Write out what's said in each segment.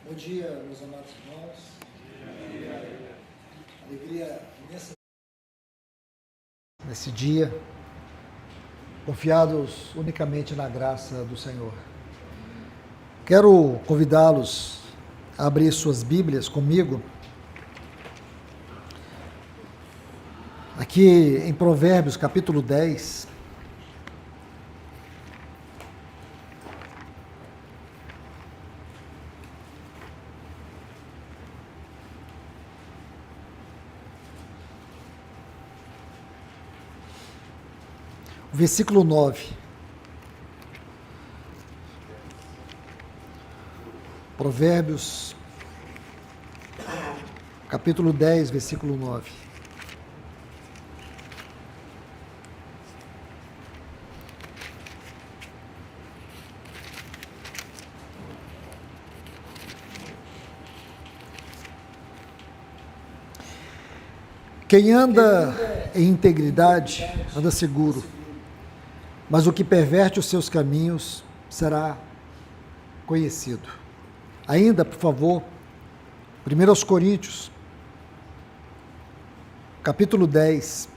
Bom dia, meus amados irmãos. Alegria imensa nesse dia, confiados unicamente na graça do Senhor. Quero convidá-los a abrir suas Bíblias comigo, aqui em Provérbios, capítulo 10. Versículo 9. Provérbios, capítulo 10, versículo 9. Quem anda em integridade anda seguro, mas o que perverte os seus caminhos será conhecido. Ainda, por favor, 1 Coríntios, capítulo 10.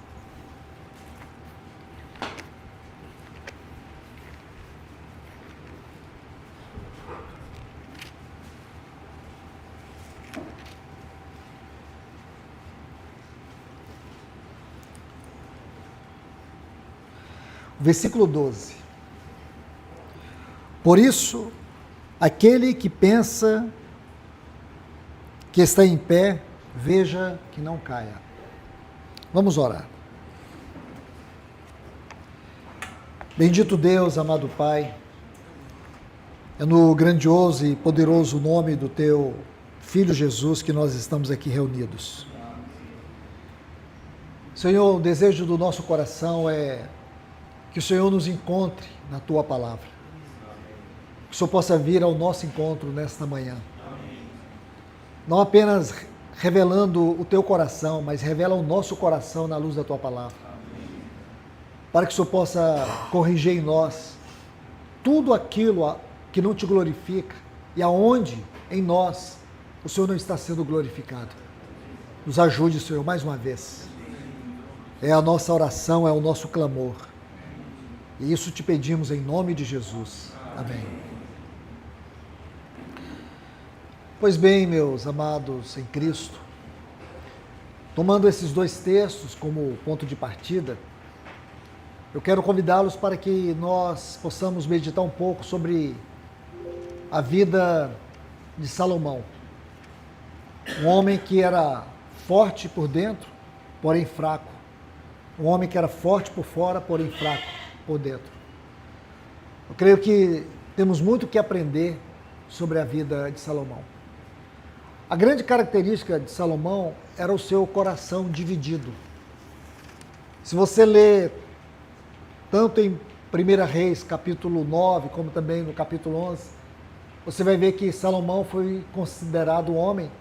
Versículo 12. Por isso, aquele que pensa que está em pé, veja que não caia. Vamos orar. Bendito Deus, amado Pai, é no grandioso e poderoso nome do Teu Filho Jesus que nós estamos aqui reunidos. Senhor, o desejo do nosso coração é que o Senhor nos encontre na Tua Palavra. Que o Senhor possa vir ao nosso encontro nesta manhã. Não apenas revelando o Teu coração, mas revela o nosso coração na luz da Tua Palavra. Para que o Senhor possa corrigir em nós tudo aquilo que não Te glorifica e aonde em nós o Senhor não está sendo glorificado. Nos ajude, Senhor, mais uma vez. É a nossa oração, é o nosso clamor. E isso te pedimos em nome de Jesus. Amém. Pois bem, meus amados em Cristo, tomando esses dois textos como ponto de partida, eu quero convidá-los para que nós possamos meditar um pouco sobre a vida de Salomão. Um homem que era forte por dentro, porém fraco. Um homem que era forte por fora, porém fraco por dentro. Eu creio que temos muito que aprender sobre a vida de Salomão. A grande característica de Salomão era o seu coração dividido. Se você ler tanto em 1 Reis, capítulo 9, como também no capítulo 11, você vai ver que Salomão foi considerado um homem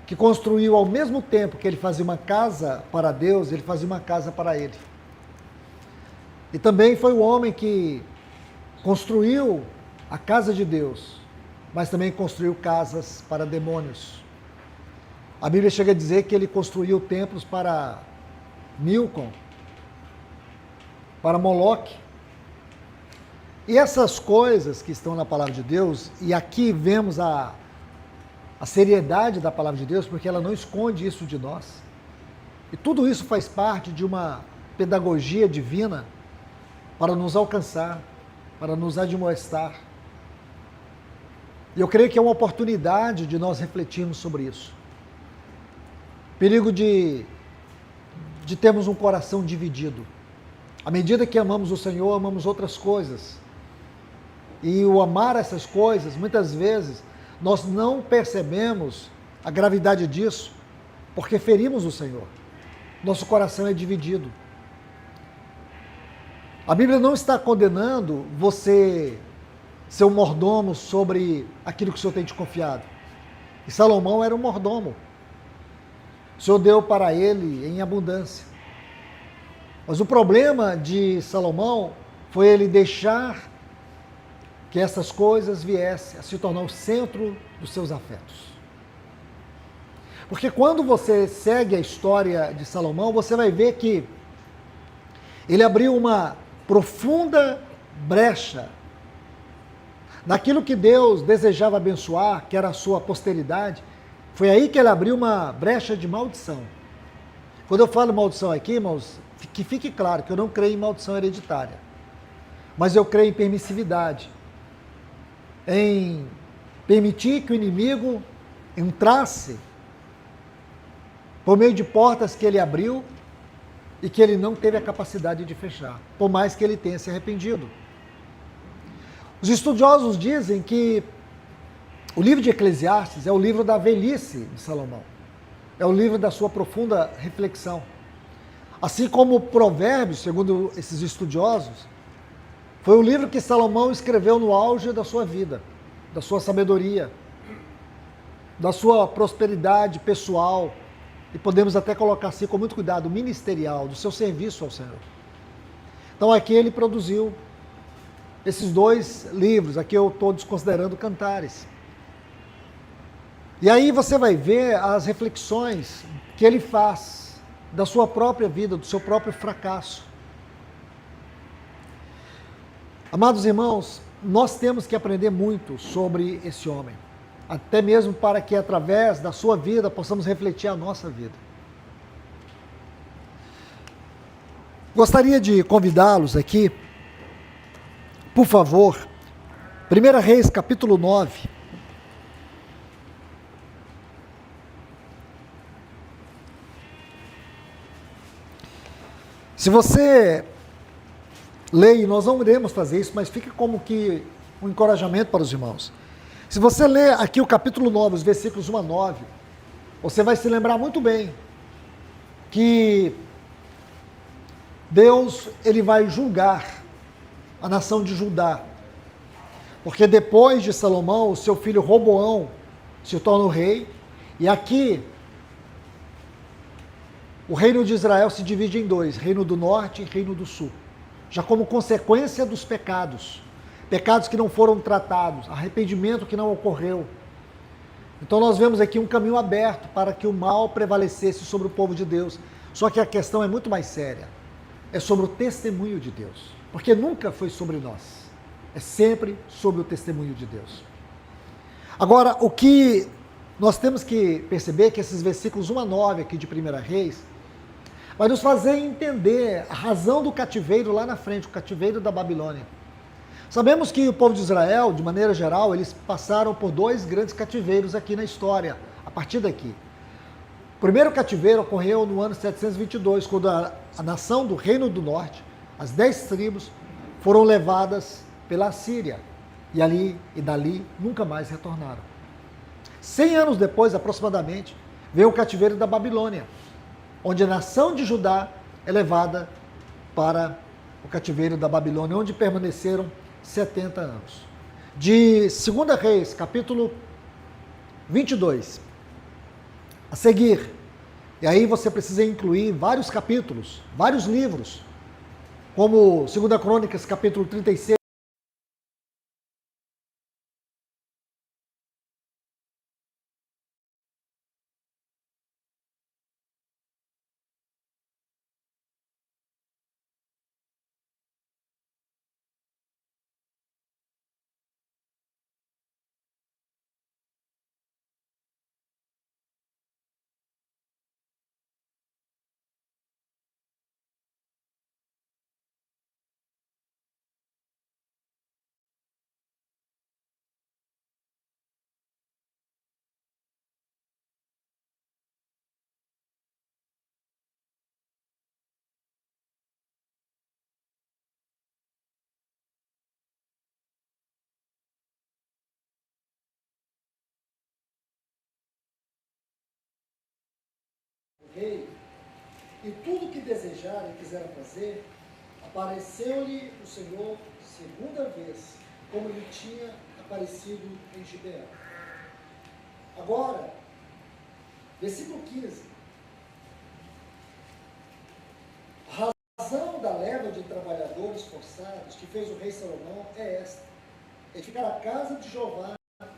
que construiu ao mesmo tempo que ele fazia uma casa para Deus, ele fazia uma casa para ele. E também foi o homem que construiu a casa de Deus, mas também construiu casas para demônios. A Bíblia chega a dizer que ele construiu templos para Milcom, para Moloque. E essas coisas que estão na palavra de Deus, e aqui vemos a seriedade da palavra de Deus, porque ela não esconde isso de nós. E tudo isso faz parte de uma pedagogia divina para nos alcançar, para nos admoestar. E eu creio que é uma oportunidade de nós refletirmos sobre isso. Perigo de termos um coração dividido. À medida que amamos o Senhor, amamos outras coisas. E o amar essas coisas, muitas vezes, nós não percebemos a gravidade disso, porque ferimos o Senhor. Nosso coração é dividido. A Bíblia não está condenando você ser um mordomo sobre aquilo que o Senhor tem te confiado. E Salomão era um mordomo. O Senhor deu para ele em abundância. Mas o problema de Salomão foi ele deixar que essas coisas viessem a se tornar o centro dos seus afetos. Porque quando você segue a história de Salomão, você vai ver que ele abriu uma profunda brecha naquilo que Deus desejava abençoar, que era a sua posteridade. Foi aí que ele abriu uma brecha de maldição. Quando eu falo maldição aqui, irmãos, que fique claro que eu não creio em maldição hereditária, mas eu creio em permissividade, em permitir que o inimigo entrasse por meio de portas que ele abriu e que ele não teve a capacidade de fechar, por mais que ele tenha se arrependido. Os estudiosos dizem que o livro de Eclesiastes é o livro da velhice de Salomão, é o livro da sua profunda reflexão. Assim como Provérbios, segundo esses estudiosos, foi o livro que Salomão escreveu no auge da sua vida, da sua sabedoria, da sua prosperidade pessoal, e podemos até colocar assim com muito cuidado, ministerial, do seu serviço ao Senhor. Então aqui ele produziu esses dois livros, aqui eu estou desconsiderando Cantares. E aí você vai ver as reflexões que ele faz da sua própria vida, do seu próprio fracasso. Amados irmãos, nós temos que aprender muito sobre esse homem, até mesmo para que através da sua vida possamos refletir a nossa vida. Gostaria de convidá-los aqui, por favor, 1 Reis capítulo 9. Se você lê, e nós não iremos fazer isso, mas fica como que um encorajamento para os irmãos. Se você ler aqui o capítulo 9, os versículos 1 a 9, você vai se lembrar muito bem que Deus, ele vai julgar a nação de Judá. Porque depois de Salomão, o seu filho Roboão se torna o rei, e aqui o reino de Israel se divide em dois, reino do norte e reino do sul. Já como consequência dos pecados, pecados que não foram tratados, arrependimento que não ocorreu. Então nós vemos aqui um caminho aberto para que o mal prevalecesse sobre o povo de Deus. Só que a questão é muito mais séria. É sobre o testemunho de Deus. Porque nunca foi sobre nós. É sempre sobre o testemunho de Deus. Agora, o que nós temos que perceber é que esses versículos 1 a 9 aqui de 1 Reis vai nos fazer entender a razão do cativeiro lá na frente, o cativeiro da Babilônia. Sabemos que o povo de Israel, de maneira geral, eles passaram por dois grandes cativeiros aqui na história, a partir daqui. O primeiro cativeiro ocorreu no ano 722, quando a nação do Reino do Norte, as 10 tribos, foram levadas pela Assíria. E ali e dali nunca mais retornaram. 100 anos depois, aproximadamente, veio o cativeiro da Babilônia, onde a nação de Judá é levada para o cativeiro da Babilônia, onde permaneceram 70 anos. De 2 Reis, capítulo 22, a seguir, e aí você precisa incluir vários capítulos, vários livros, como 2 Crônicas, capítulo 36, rei, e tudo que desejara e quisera fazer, apareceu-lhe o Senhor segunda vez, como lhe tinha aparecido em Gibeão. Agora, versículo 15. A razão da leva de trabalhadores forçados que fez o rei Salomão é esta. edificar a casa de Jeová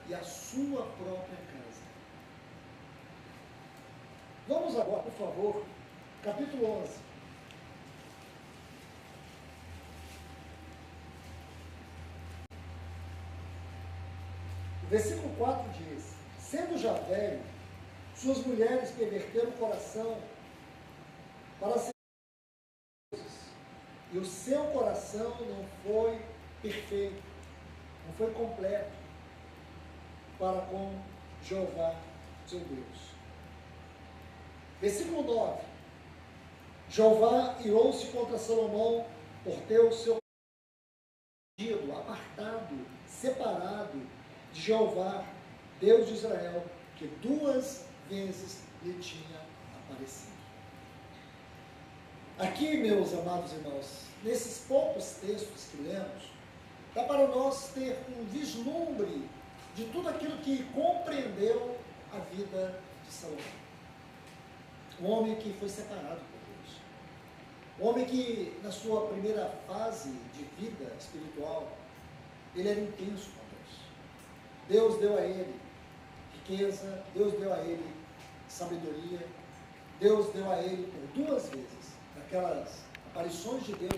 e a sua própria casa. Vamos agora, por favor, capítulo 11. O versículo 4 diz: sendo já velho, suas mulheres perverteram o coração para ser coisas, e o seu coração não foi perfeito, não foi completo para com Jeová, seu Deus. Versículo 9: Jeová irou-se contra Salomão por ter o seu apartado, separado de Jeová, Deus de Israel, que 2 vezes lhe tinha aparecido. Aqui, meus amados irmãos, nesses poucos textos que lemos, dá para nós ter um vislumbre de tudo aquilo que compreendeu a vida de Salomão. Um homem que foi separado por Deus. Um homem que, na sua primeira fase de vida espiritual, ele era intenso com Deus. Deus deu a ele riqueza, Deus deu a ele sabedoria, Deus deu a ele por 2 vezes, aquelas aparições de Deus.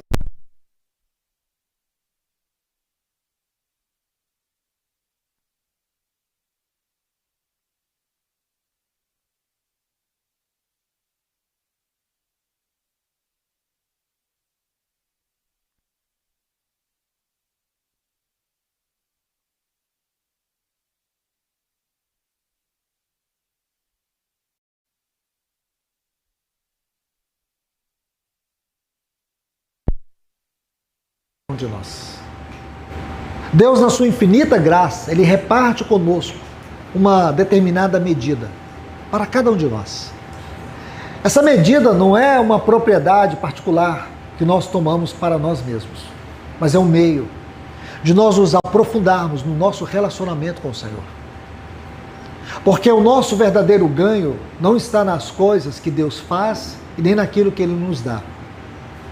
De nós. Deus, na sua infinita graça, Ele reparte conosco uma determinada medida para cada um de nós. Essa medida não é uma propriedade particular que nós tomamos para nós mesmos, mas é um meio de nós nos aprofundarmos no nosso relacionamento com o Senhor. Porque o nosso verdadeiro ganho não está nas coisas que Deus faz e nem naquilo que Ele nos dá,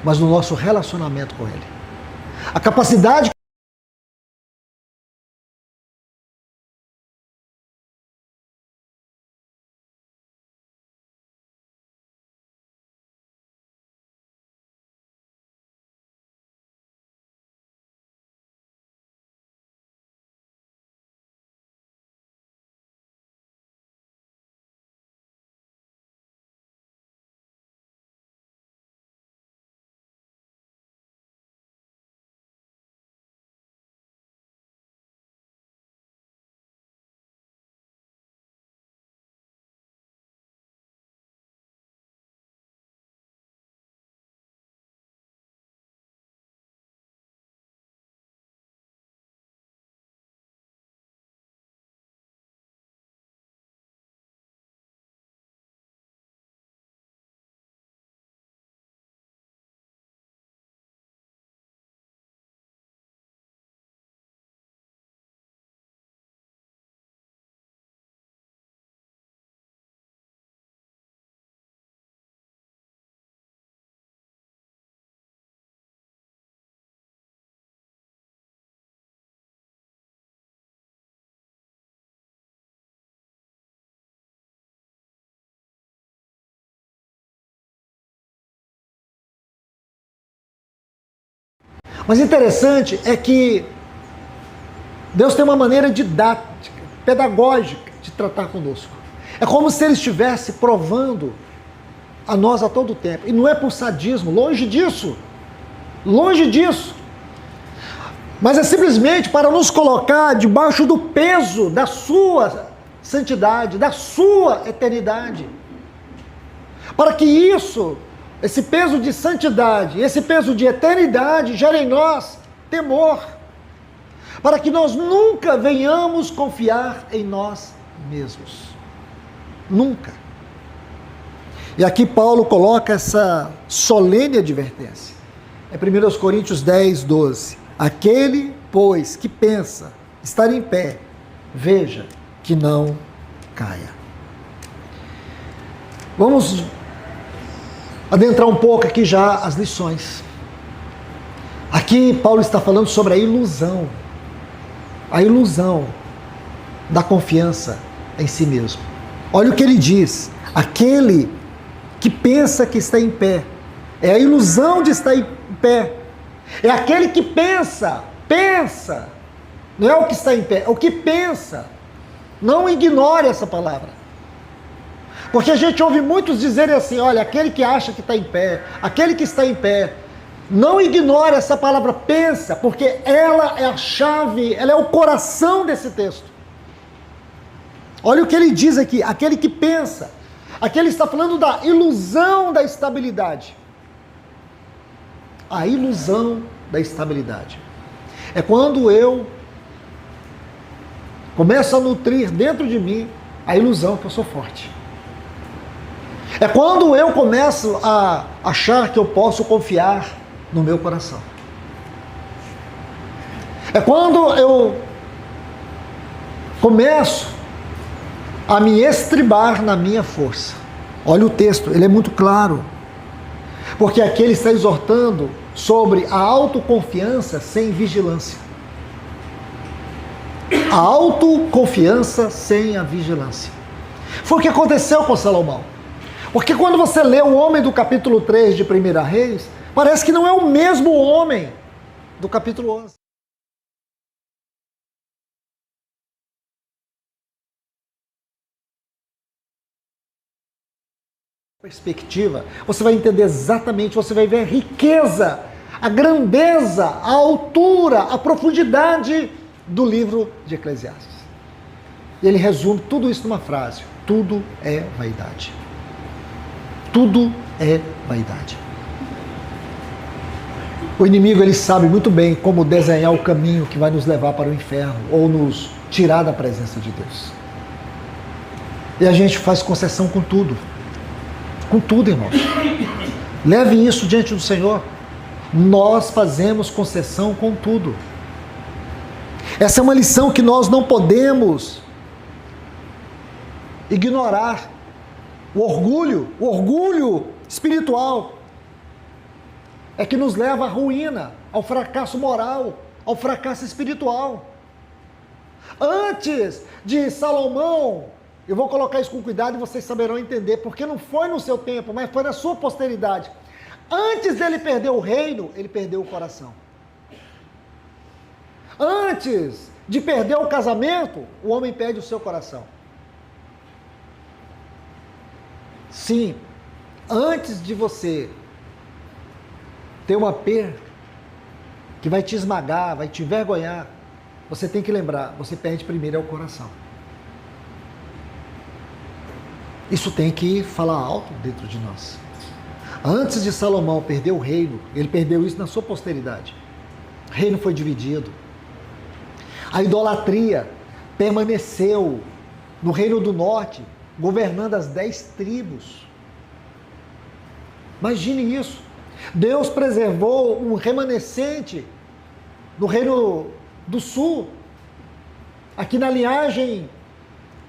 mas no nosso relacionamento com Ele. A capacidade Mas interessante é que Deus tem uma maneira didática, pedagógica de tratar conosco. É como se Ele estivesse provando a nós a todo tempo. E não é por sadismo, longe disso. Longe disso. Mas é simplesmente para nos colocar debaixo do peso da sua santidade, da sua eternidade. Para que isso, esse peso de santidade, esse peso de eternidade, gere em nós temor. Para que nós nunca venhamos confiar em nós mesmos. Nunca. E aqui Paulo coloca essa solene advertência. É 1 Coríntios 10, 12. Aquele, pois, que pensa estar em pé, veja que não caia. Vamos adentrar um pouco aqui já as lições. Aqui Paulo está falando sobre a ilusão. a ilusão da confiança em si mesmo. Olha o que ele diz: aquele que pensa que está em pé, é a ilusão de estar em pé, é aquele que pensa, não é o que está em pé, é o que pensa. Não ignore essa palavra, porque a gente ouve muitos dizerem assim: olha, aquele que acha que está em pé, aquele que está em pé. Não ignore essa palavra pensa, porque ela é a chave, ela é o coração desse texto. Olha o que ele diz aqui: aquele que pensa. Aqui ele está falando da ilusão da estabilidade. A ilusão da estabilidade é quando eu começo a nutrir dentro de mim a ilusão que eu sou forte. É quando eu começo a achar que eu posso confiar no meu coração. É quando eu começo a me estribar na minha força. Olha o texto, ele é muito claro. Porque aqui ele está exortando sobre a autoconfiança sem vigilância. A autoconfiança sem a vigilância. Foi o que aconteceu com Salomão. Porque quando você lê o homem do capítulo 3 de 1 Reis, parece que não é o mesmo homem do capítulo 11. Perspectiva, você vai entender exatamente, você vai ver a riqueza, a grandeza, a altura, a profundidade do livro de Eclesiastes. E ele resume tudo isso numa frase: tudo é vaidade. Tudo é vaidade. O inimigo, ele sabe muito bem como desenhar o caminho que vai nos levar para o inferno ou nos tirar da presença de Deus. E a gente faz concessão com tudo. Com tudo, irmãos. Leve isso diante do Senhor. Nós fazemos concessão com tudo. Essa é uma lição que nós não podemos ignorar. O orgulho espiritual é que nos leva à ruína, ao fracasso moral, ao fracasso espiritual. Antes de Salomão, eu vou colocar isso com cuidado e vocês saberão entender, porque não foi no seu tempo, mas foi na sua posteridade. Antes dele perder o reino, ele perdeu o coração. Antes de perder o casamento, o homem perde o seu coração. Sim, antes de você ter uma perda que vai te esmagar, vai te envergonhar, você tem que lembrar, você perde primeiro o coração. Isso tem que falar alto dentro de nós. Antes de Salomão perder o reino, ele perdeu isso na sua posteridade. O reino foi dividido. A idolatria permaneceu no reino do norte, governando as 10 tribos. Imagine isso. Deus preservou um remanescente no reino do sul, aqui na linhagem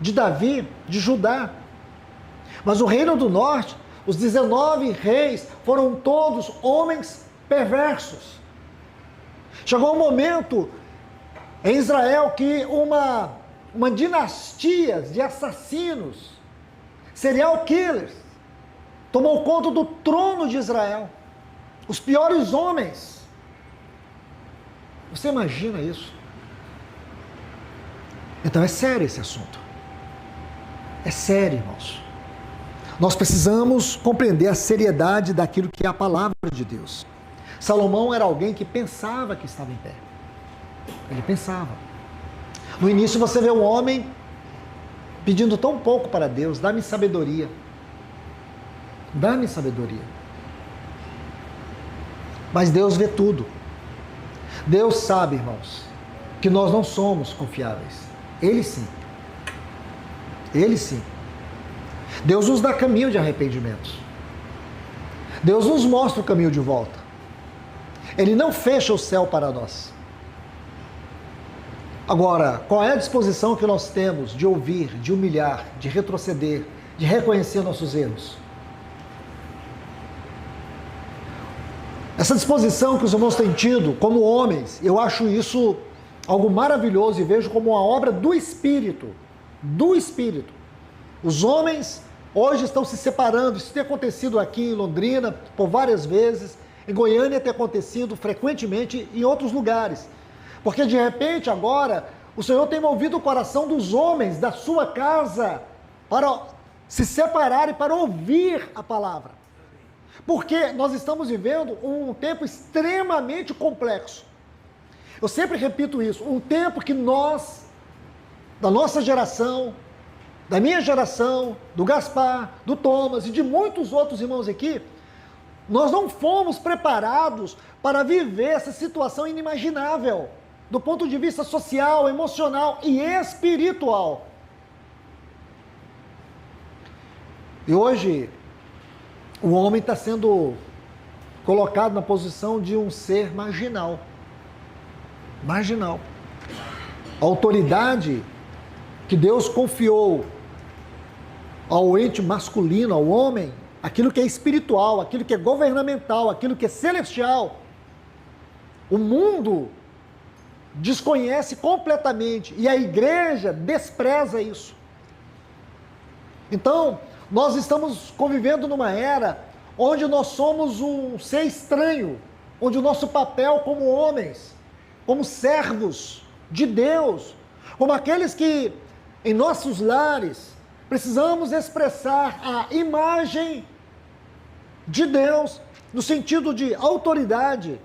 de Davi, de Judá. Mas o reino do norte, os 19 reis, foram todos homens perversos. Chegou um momento em Israel que uma dinastia de assassinos, serial killers, tomou conta do trono de Israel. Os piores homens. Você imagina isso? Então é sério esse assunto. É sério, irmãos. Nós precisamos compreender a seriedade daquilo que é a palavra de Deus. Salomão era alguém que pensava que estava em pé. Ele pensava. No início você vê um homem pedindo tão pouco para Deus: dá-me sabedoria. Dá-me sabedoria. Mas Deus vê tudo. Deus sabe, irmãos, que nós não somos confiáveis. Ele sim. Ele sim. Deus nos dá caminho de arrependimento. Deus nos mostra o caminho de volta. Ele não fecha o céu para nós. Agora, qual é a disposição que nós temos de ouvir, de humilhar, de retroceder, de reconhecer nossos erros? Essa disposição que os irmãos têm tido como homens, eu acho isso algo maravilhoso e vejo como uma obra do Espírito. Do Espírito. Os homens hoje estão se separando. Isso tem acontecido aqui em Londrina por várias vezes. Em Goiânia tem acontecido frequentemente em outros lugares. Porque de repente agora o Senhor tem movido o coração dos homens da sua casa para se separarem, para ouvir a palavra. Porque nós estamos vivendo um tempo extremamente complexo. Eu sempre repito isso, um tempo que nós, da nossa geração, da minha geração, do Gaspar, do Thomas e de muitos outros irmãos aqui, nós não fomos preparados para viver essa situação inimaginável, do ponto de vista social, emocional e espiritual. E hoje, o homem está sendo colocado na posição de um ser marginal. Marginal. A autoridade que Deus confiou ao ente masculino, ao homem, aquilo que é espiritual, aquilo que é governamental, aquilo que é celestial, o mundo desconhece completamente e a igreja despreza isso. Então, nós estamos convivendo numa era onde nós somos um ser estranho, onde o nosso papel como homens, como servos de Deus, como aqueles que em nossos lares precisamos expressar a imagem de Deus no sentido de autoridade,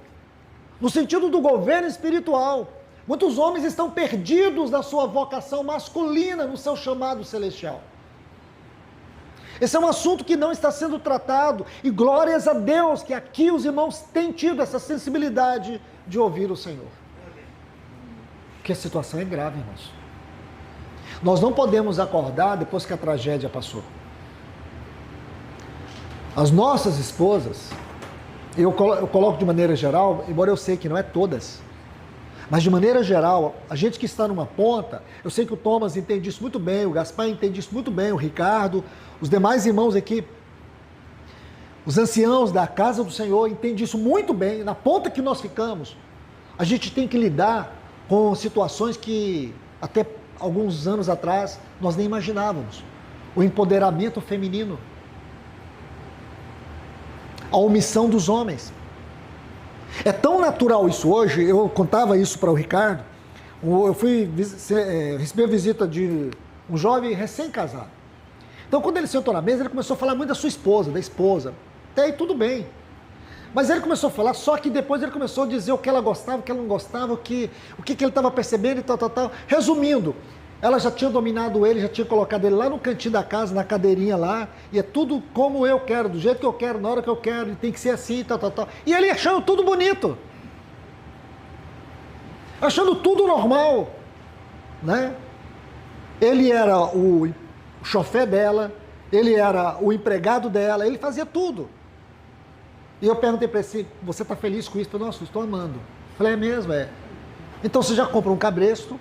no sentido do governo espiritual. Muitos homens estão perdidos na sua vocação masculina, no seu chamado celestial. Esse é um assunto que não está sendo tratado, e glórias a Deus que aqui os irmãos têm tido essa sensibilidade de ouvir o Senhor. Porque a situação é grave, irmãos. Nós não podemos acordar depois que a tragédia passou. As nossas esposas, eu coloco de maneira geral, embora eu sei que não é todas, mas de maneira geral, a gente que está numa ponta, eu sei que o Thomas entende isso muito bem, o Gaspar entende isso muito bem, o Ricardo, os demais irmãos aqui, os anciãos da casa do Senhor entendem isso muito bem. Na ponta que nós ficamos, a gente tem que lidar com situações que até alguns anos atrás nós nem imaginávamos. O empoderamento feminino, a omissão dos homens. É tão natural isso hoje, eu contava isso para o Ricardo, eu fui receber a visita de um jovem recém-casado. Então quando ele sentou na mesa, ele começou a falar muito da sua esposa, da esposa. Até aí tudo bem. Mas ele começou a falar, só que depois ele começou a dizer o que ela gostava, o que ela não gostava, o que ele estava percebendo e tal. Resumindo, ela já tinha dominado ele, já tinha colocado ele lá no cantinho da casa, na cadeirinha lá, e é tudo como eu quero, do jeito que eu quero, na hora que eu quero, e tem que ser assim, tal. E ele achando tudo bonito. Achando tudo normal, né? Ele era o chofer dela, ele era o empregado dela, ele fazia tudo. E eu perguntei para ele, você está feliz com isso? Eu falei, nossa, estou amando. Eu falei, é mesmo? É. Então você já compra um cabresto,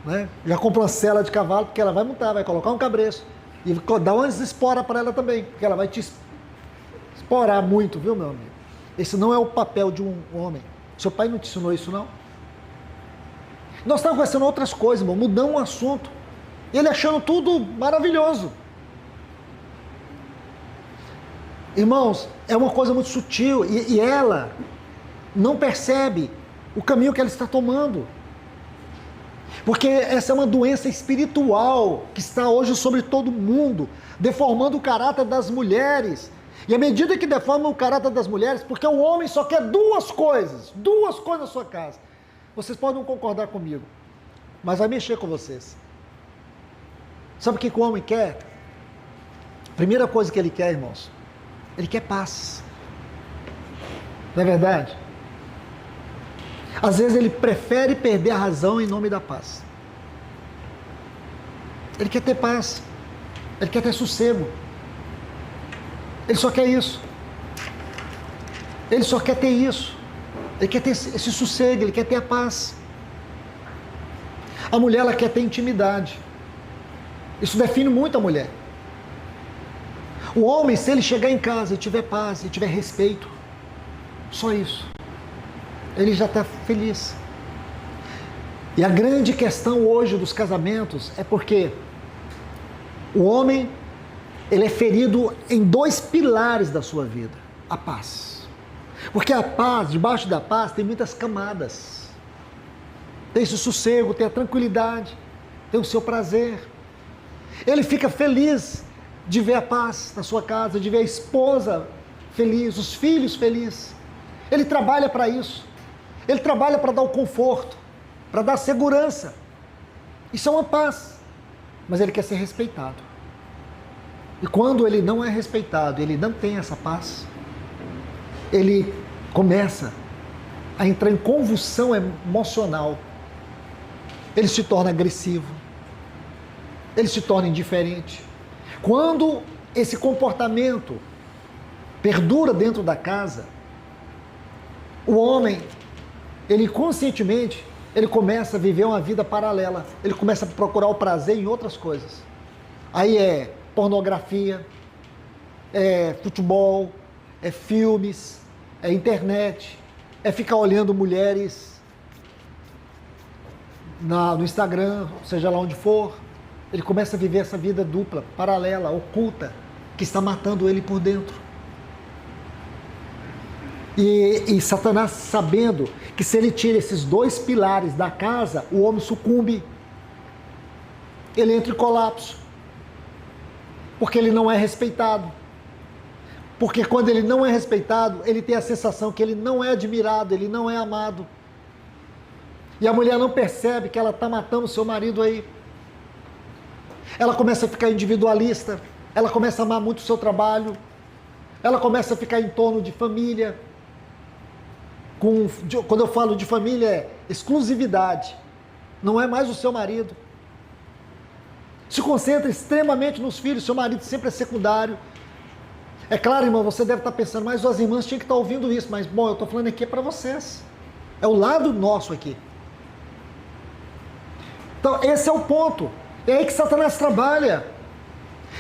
né? Já compra uma sela de cavalo, porque ela vai montar, vai colocar um cabresto. E dá umas esporas para ela também, porque ela vai te esporar muito, viu, meu amigo? Esse não é o papel de um homem. Seu pai não te ensinou isso, não? Nós estávamos conversando outras coisas, irmão, mudamos o assunto. Ele achando tudo maravilhoso. Irmãos, é uma coisa muito sutil e ela não percebe o caminho que ela está tomando. Porque essa é uma doença espiritual que está hoje sobre todo mundo, deformando o caráter das mulheres. E à medida que deforma o caráter das mulheres, porque o homem só quer duas coisas na sua casa. Vocês podem não concordar comigo, mas vai mexer com vocês. Sabe o que o homem quer? Primeira coisa que ele quer, irmãos, ele quer paz. Não é verdade? Às vezes ele prefere perder a razão em nome da paz. Ele quer ter paz. Ele quer ter sossego. Ele só quer isso. Ele só quer ter isso. Ele quer ter esse sossego, ele quer ter a paz. A mulher, ela quer ter intimidade. Isso define muito a mulher. O homem, se ele chegar em casa e tiver paz, e tiver respeito, só isso, ele já está feliz. E a grande questão hoje dos casamentos é porque o homem, ele é ferido em dois pilares da sua vida. A paz. Porque a paz, debaixo da paz, tem muitas camadas. Tem esse sossego, tem a tranquilidade, tem o seu prazer. Ele fica feliz de ver a paz na sua casa, de ver a esposa feliz, os filhos felizes. Ele trabalha para isso. Ele trabalha para dar o conforto, para dar segurança. Isso é uma paz. Mas ele quer ser respeitado. E quando ele não é respeitado, ele não tem essa paz, ele começa a entrar em convulsão emocional. Ele se torna agressivo. Ele se torna indiferente. Quando esse comportamento perdura dentro da casa, o homem, ele conscientemente, ele começa a viver uma vida paralela. Ele começa a procurar o prazer em outras coisas. Aí é pornografia, é futebol, é filmes, é internet, é ficar olhando mulheres no Instagram, seja lá onde for. Ele começa a viver essa vida dupla, paralela, oculta, que está matando ele por dentro. E Satanás, sabendo que se ele tira esses dois pilares da casa, o homem sucumbe. Ele entra em colapso. Porque ele não é respeitado. Porque quando ele não é respeitado, ele tem a sensação que ele não é admirado, ele não é amado. E a mulher não percebe que ela está matando o seu marido aí. Ela começa a ficar individualista, ela começa a amar muito o seu trabalho, ela começa a ficar em torno de família. Quando eu falo de família, é exclusividade. Não é mais o seu marido. Se concentra extremamente nos filhos, seu marido sempre é secundário. É claro, irmão, você deve estar pensando, mas as irmãs tinham que estar ouvindo isso. Mas, bom, eu estou falando aqui para vocês. É o lado nosso aqui. Então, esse é o ponto. É aí que Satanás trabalha.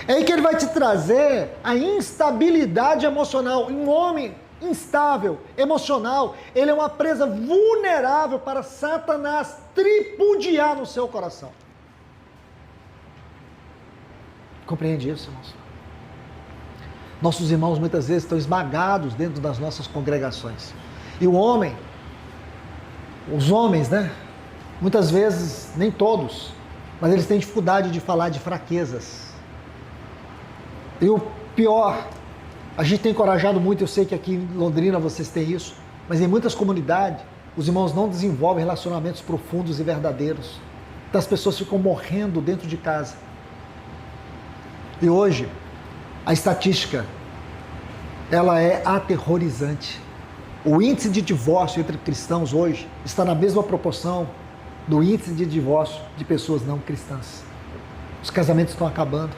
É aí que ele vai te trazer a instabilidade emocional. Um homem instável, emocional, ele é uma presa vulnerável para Satanás tripudiar no seu coração. Compreende isso, irmãos? Nossos irmãos muitas vezes estão esmagados dentro das nossas congregações. E o homem, os homens, né? Muitas vezes, nem todos, mas eles têm dificuldade de falar de fraquezas. E o pior, a gente tem encorajado muito, eu sei que aqui em Londrina vocês têm isso, mas em muitas comunidades, os irmãos não desenvolvem relacionamentos profundos e verdadeiros. Então as pessoas ficam morrendo dentro de casa. E hoje, a estatística, ela é aterrorizante. O índice de divórcio entre cristãos hoje está na mesma proporção do índice de divórcio de pessoas não cristãs. Os casamentos estão acabando.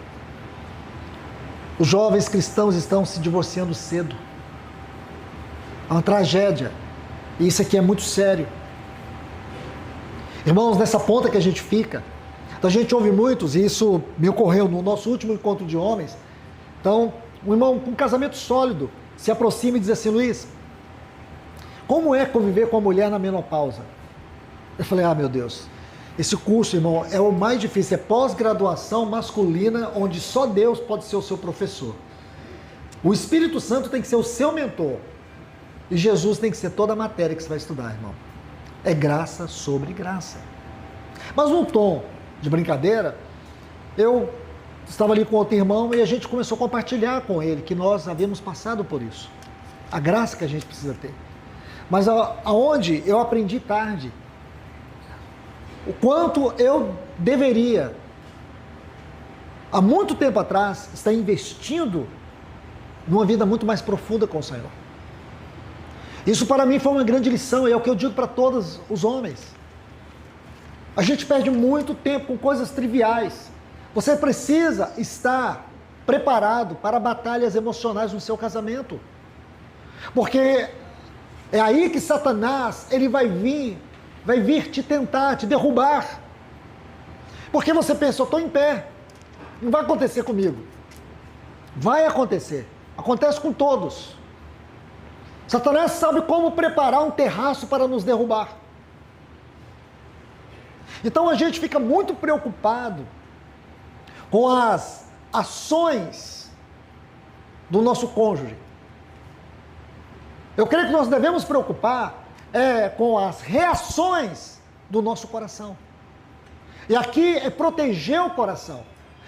Os jovens cristãos estão se divorciando cedo. É uma tragédia. E isso aqui é muito sério. Irmãos, nessa ponta que a gente fica, então a gente ouve muitos, e isso me ocorreu no nosso último encontro de homens. Então, um irmão com um casamento sólido se aproxima e diz assim: Luiz, como é conviver com a mulher na menopausa? Eu falei, meu Deus, esse curso, irmão, é o mais difícil, é pós-graduação masculina, onde só Deus pode ser o seu professor. O Espírito Santo tem que ser o seu mentor. E Jesus tem que ser toda a matéria que você vai estudar, irmão. É graça sobre graça. Mas num tom de brincadeira, eu estava ali com outro irmão e a gente começou a compartilhar com ele que nós havíamos passado por isso. A graça que a gente precisa ter. Mas aonde eu aprendi tarde, o quanto eu deveria, há muito tempo atrás, estar investindo numa vida muito mais profunda com o Senhor. Isso para mim foi uma grande lição, e é o que eu digo para todos os homens. A gente perde muito tempo com coisas triviais. Você precisa estar preparado para batalhas emocionais no seu casamento. Porque é aí que Satanás, ele vai vir te tentar, te derrubar. Porque você pensa, eu estou em pé, não vai acontecer comigo. Vai acontecer. Acontece com todos. Satanás sabe como preparar um terraço para nos derrubar. Então a gente fica muito preocupado com as ações do nosso cônjuge. Eu creio que nós devemos preocupar com as reações do nosso coração. E aqui é proteger o coração,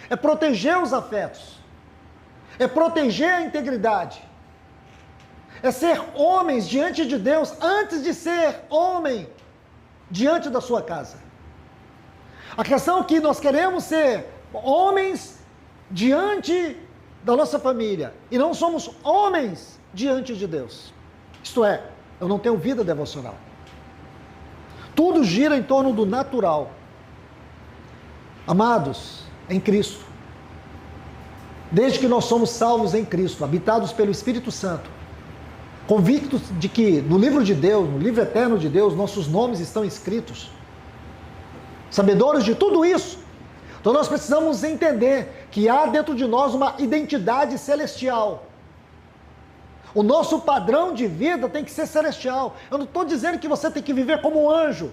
é proteger os afetos, é proteger a integridade, é ser homens diante de Deus antes de ser homem diante da sua casa. A questão é que nós queremos ser homens diante da nossa família e não somos homens diante de Deus. Isto é, eu não tenho vida devocional. Tudo gira em torno do natural. Amados, em Cristo, desde que nós somos salvos em Cristo, habitados pelo Espírito Santo, convictos de que no livro de Deus, no livro eterno de Deus, nossos nomes estão escritos, sabedores de tudo isso, então nós precisamos entender que há dentro de nós uma identidade celestial. O nosso padrão de vida tem que ser celestial. Eu não estou dizendo que você tem que viver como um anjo,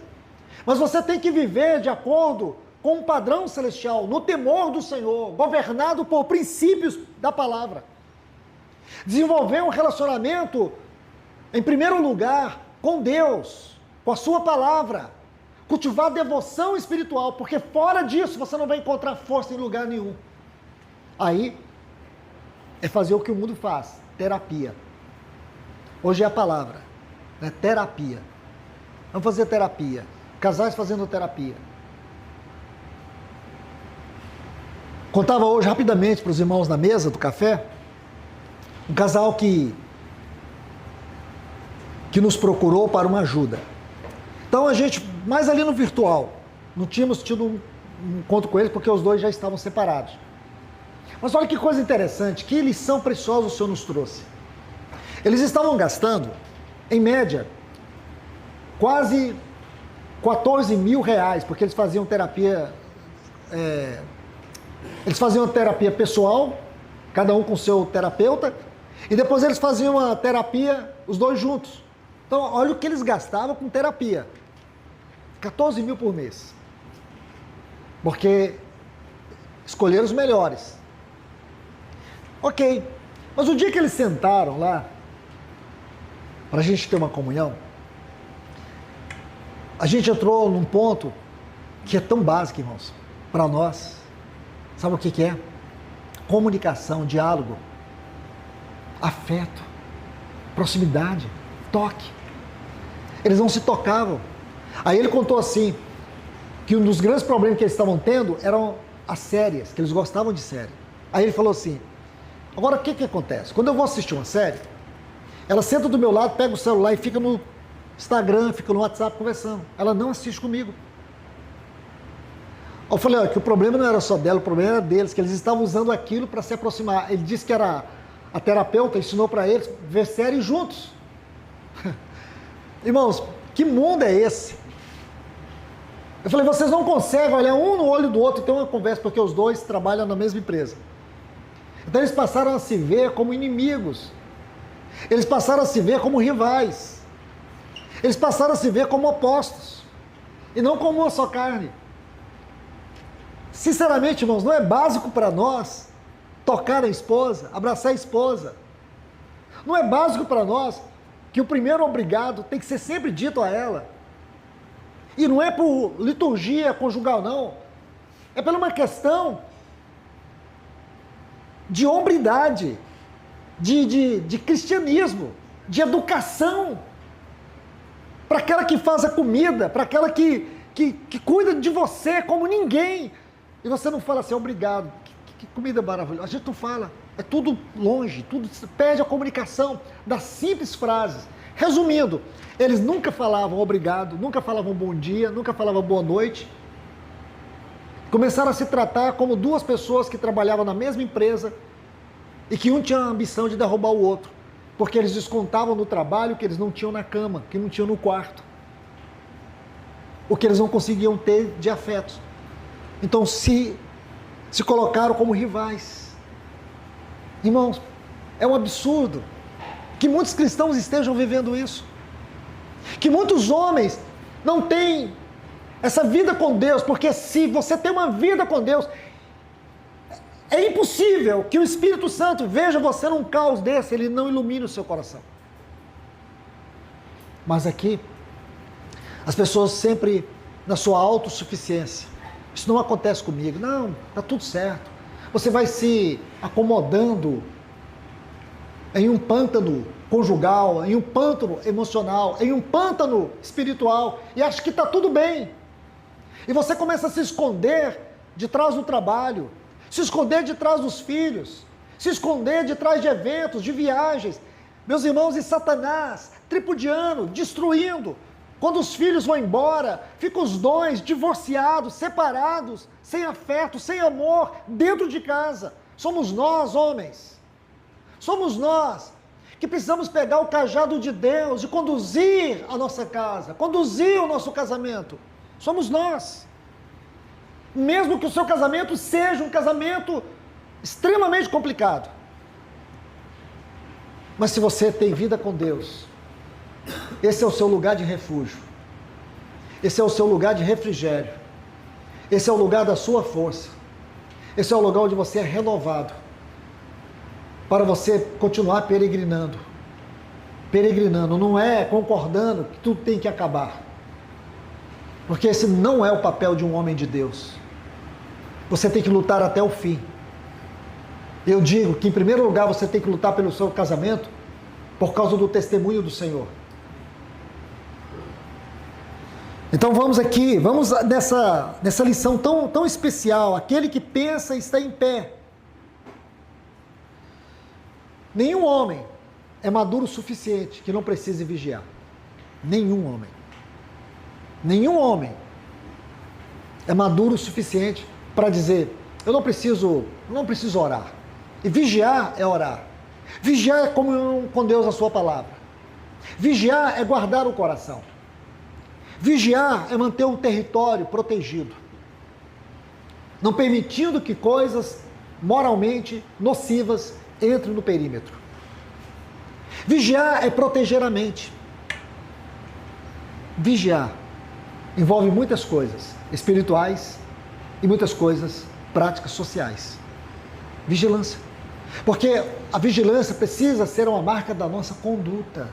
mas você tem que viver de acordo com um padrão celestial, no temor do Senhor, governado por princípios da palavra. Desenvolver um relacionamento, em primeiro lugar, com Deus, com a sua palavra. Cultivar devoção espiritual, porque fora disso você não vai encontrar força em lugar nenhum. Aí, é fazer o que o mundo faz, terapia. Hoje é a palavra, né? Terapia. Vamos fazer terapia. Casais fazendo terapia. Contava hoje rapidamente para os irmãos na mesa do café, um casal que nos procurou para uma ajuda. Então a gente, mais ali no virtual, não tínhamos tido um encontro com eles porque os dois já estavam separados. Mas olha que coisa interessante, que lição preciosa o Senhor nos trouxe. Eles estavam gastando, em média, quase 14 mil reais, porque eles faziam terapia, pessoal, cada um com seu terapeuta, e depois eles faziam a terapia, os dois juntos. Então, olha o que eles gastavam com terapia. 14 mil por mês. Porque escolheram os melhores. Ok. Mas o dia que eles sentaram lá, para a gente ter uma comunhão, a gente entrou num ponto que é tão básico, irmãos, para nós. Sabe o que é? Comunicação, diálogo, afeto, proximidade, toque. Eles não se tocavam. Aí ele contou assim, que um dos grandes problemas que eles estavam tendo eram as séries, que eles gostavam de série. Aí ele falou assim, agora o que acontece? Quando eu vou assistir uma série, ela senta do meu lado, pega o celular e fica no Instagram, fica no WhatsApp conversando. Ela não assiste comigo. Eu falei, olha, que o problema não era só dela, o problema era deles, que eles estavam usando aquilo para se aproximar. Ele disse que era a terapeuta, ensinou para eles ver série juntos. Irmãos, que mundo é esse? Eu falei, vocês não conseguem olhar um no olho do outro e ter uma conversa, porque os dois trabalham na mesma empresa. Então eles passaram a se ver como inimigos. Eles passaram a se ver como rivais. Eles passaram a se ver como opostos. E não como uma só carne. Sinceramente, irmãos, não é básico para nós tocar a esposa, abraçar a esposa. Não é básico para nós que o primeiro obrigado tem que ser sempre dito a ela. E não é por liturgia conjugal, não. É por uma questão de hombridade, de cristianismo, de educação. Para aquela que faz a comida, para aquela que cuida de você como ninguém. E você não fala assim, obrigado, que comida maravilhosa. A gente não fala, é tudo longe, tudo perde a comunicação das simples frases. Resumindo, eles nunca falavam obrigado, nunca falavam bom dia, nunca falavam boa noite. Começaram a se tratar como duas pessoas que trabalhavam na mesma empresa e que um tinha a ambição de derrubar o outro, porque eles descontavam no trabalho que eles não tinham na cama, que não tinham no quarto, o que eles não conseguiam ter de afetos. Então se colocaram como rivais. Irmãos, é um absurdo que muitos cristãos estejam vivendo isso. Que muitos homens não têm Essa vida com Deus, porque se você tem uma vida com Deus, é impossível que o Espírito Santo veja você num caos desse, ele não ilumine o seu coração. Mas aqui, as pessoas sempre na sua autossuficiência. Isso não acontece comigo. Não, está tudo certo. Você vai se acomodando em um pântano conjugal, em um pântano emocional, em um pântano espiritual, e acha que está tudo bem. E você começa a se esconder de trás do trabalho, se esconder de trás dos filhos, se esconder de trás de eventos, de viagens. Meus irmãos, e Satanás tripudiando, destruindo. Quando os filhos vão embora, ficam os dois divorciados, separados, sem afeto, sem amor, dentro de casa. Somos nós, homens. Somos nós que precisamos pegar o cajado de Deus e conduzir a nossa casa, conduzir o nosso casamento. Somos nós. Mesmo que o seu casamento seja um casamento extremamente complicado. Mas se você tem vida com Deus, esse é o seu lugar de refúgio. Esse é o seu lugar de refrigério. Esse é o lugar da sua força. Esse é o lugar onde você é renovado. Para você continuar peregrinando. Peregrinando, não é concordando que tudo tem que acabar. Porque esse não é o papel de um homem de Deus. Você tem que lutar até o fim. Eu digo que em primeiro lugar você tem que lutar pelo seu casamento por causa do testemunho do Senhor. Então vamos aqui, vamos nessa lição tão especial. Aquele que pensa está em pé. Nenhum homem é maduro o suficiente que não precise vigiar. Nenhum homem. Nenhum homem é maduro o suficiente para dizer, eu não preciso orar. E vigiar é orar. Vigiar é comunhão com Deus, a sua palavra. Vigiar é guardar o coração. Vigiar é manter o território protegido. Não permitindo que coisas moralmente nocivas entrem no perímetro. Vigiar é proteger a mente. Vigiar envolve muitas coisas espirituais e muitas coisas práticas sociais. Vigilância. Porque a vigilância precisa ser uma marca da nossa conduta.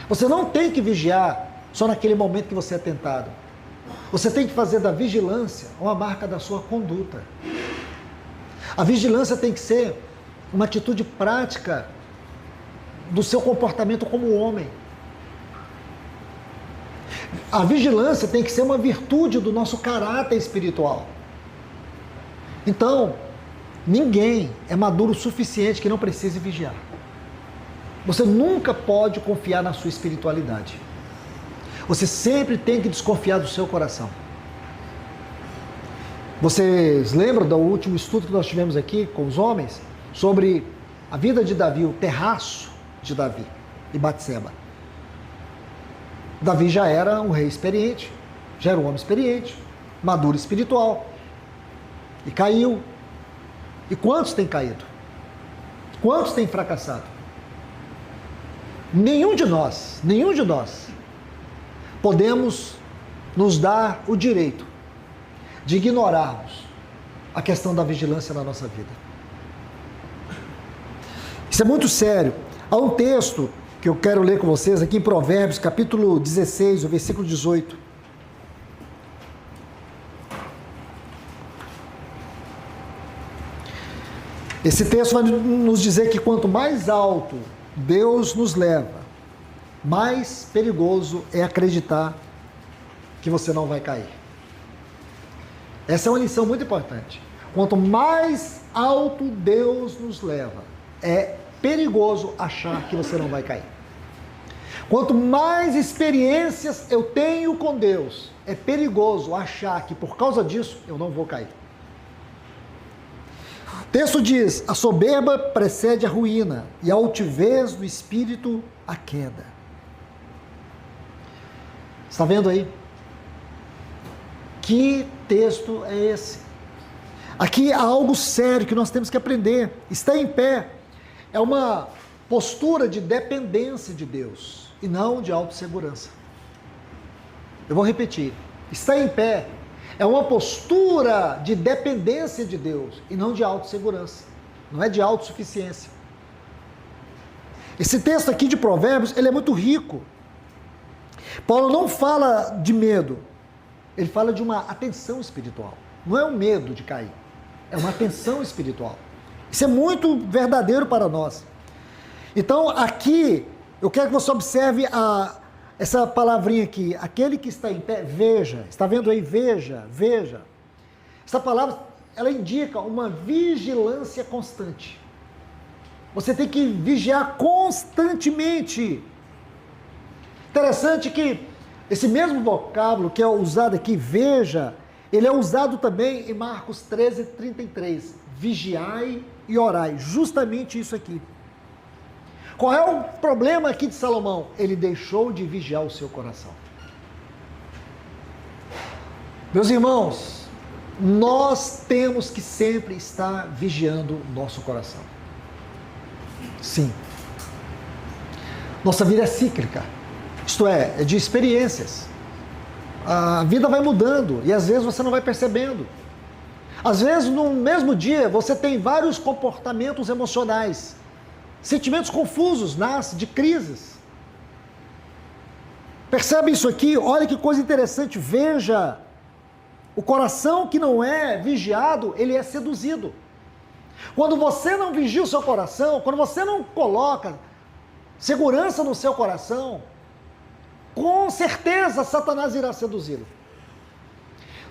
Você não tem que vigiar só naquele momento que você é tentado. Você tem que fazer da vigilância uma marca da sua conduta. A vigilância tem que ser uma atitude prática do seu comportamento como homem. A vigilância tem que ser uma virtude do nosso caráter espiritual. Então, ninguém é maduro o suficiente que não precise vigiar. Você nunca pode confiar na sua espiritualidade. Você sempre tem que desconfiar do seu coração. Vocês lembram do último estudo que nós tivemos aqui com os homens? Sobre a vida de Davi, o terraço de Davi e Batseba. Davi já era um rei experiente, já era um homem experiente, maduro espiritual. E caiu. E quantos têm caído? Quantos têm fracassado? Nenhum de nós podemos nos dar o direito de ignorarmos a questão da vigilância na nossa vida. Isso é muito sério. Há um texto que eu quero ler com vocês aqui em Provérbios, capítulo 16, o versículo 18. Esse texto vai nos dizer que quanto mais alto Deus nos leva, mais perigoso é acreditar que você não vai cair. Essa é uma lição muito importante. Quanto mais alto Deus nos leva, é perigoso achar que você não vai cair. Quanto mais experiências eu tenho com Deus, é perigoso achar que por causa disso eu não vou cair. O texto diz, a soberba precede a ruína e a altivez do espírito a queda. Está vendo aí? Que texto é esse? Aqui há algo sério que nós temos que aprender. Estar em pé é uma postura de dependência de Deus e não de autossegurança. Eu vou repetir. Estar em pé é uma postura de dependência de Deus e não de autossegurança, não é de autossuficiência. Esse texto aqui de Provérbios, ele é muito rico. Paulo não fala de medo, ele fala de uma atenção espiritual. Não é um medo de cair, é uma atenção espiritual. Isso é muito verdadeiro para nós. Então, aqui, eu quero que você observe essa palavrinha aqui, aquele que está em pé, veja, está vendo aí? Veja, veja. Essa palavra, ela indica uma vigilância constante. Você tem que vigiar constantemente. Interessante que esse mesmo vocábulo que é usado aqui, veja, ele é usado também em Marcos 13:33. Vigiai e orai. Justamente isso aqui. Qual é o problema aqui de Salomão? Ele deixou de vigiar o seu coração. Meus irmãos, nós temos que sempre estar vigiando o nosso coração. Sim. Nossa vida é cíclica. Isto é de experiências. A vida vai mudando e às vezes você não vai percebendo. Às vezes, no mesmo dia, você tem vários comportamentos emocionais. Sentimentos confusos nascem de crises. Percebe isso aqui? Olha que coisa interessante. Veja, o coração que não é vigiado, ele é seduzido. Quando você não vigia o seu coração, quando você não coloca segurança no seu coração, com certeza Satanás irá seduzi-lo.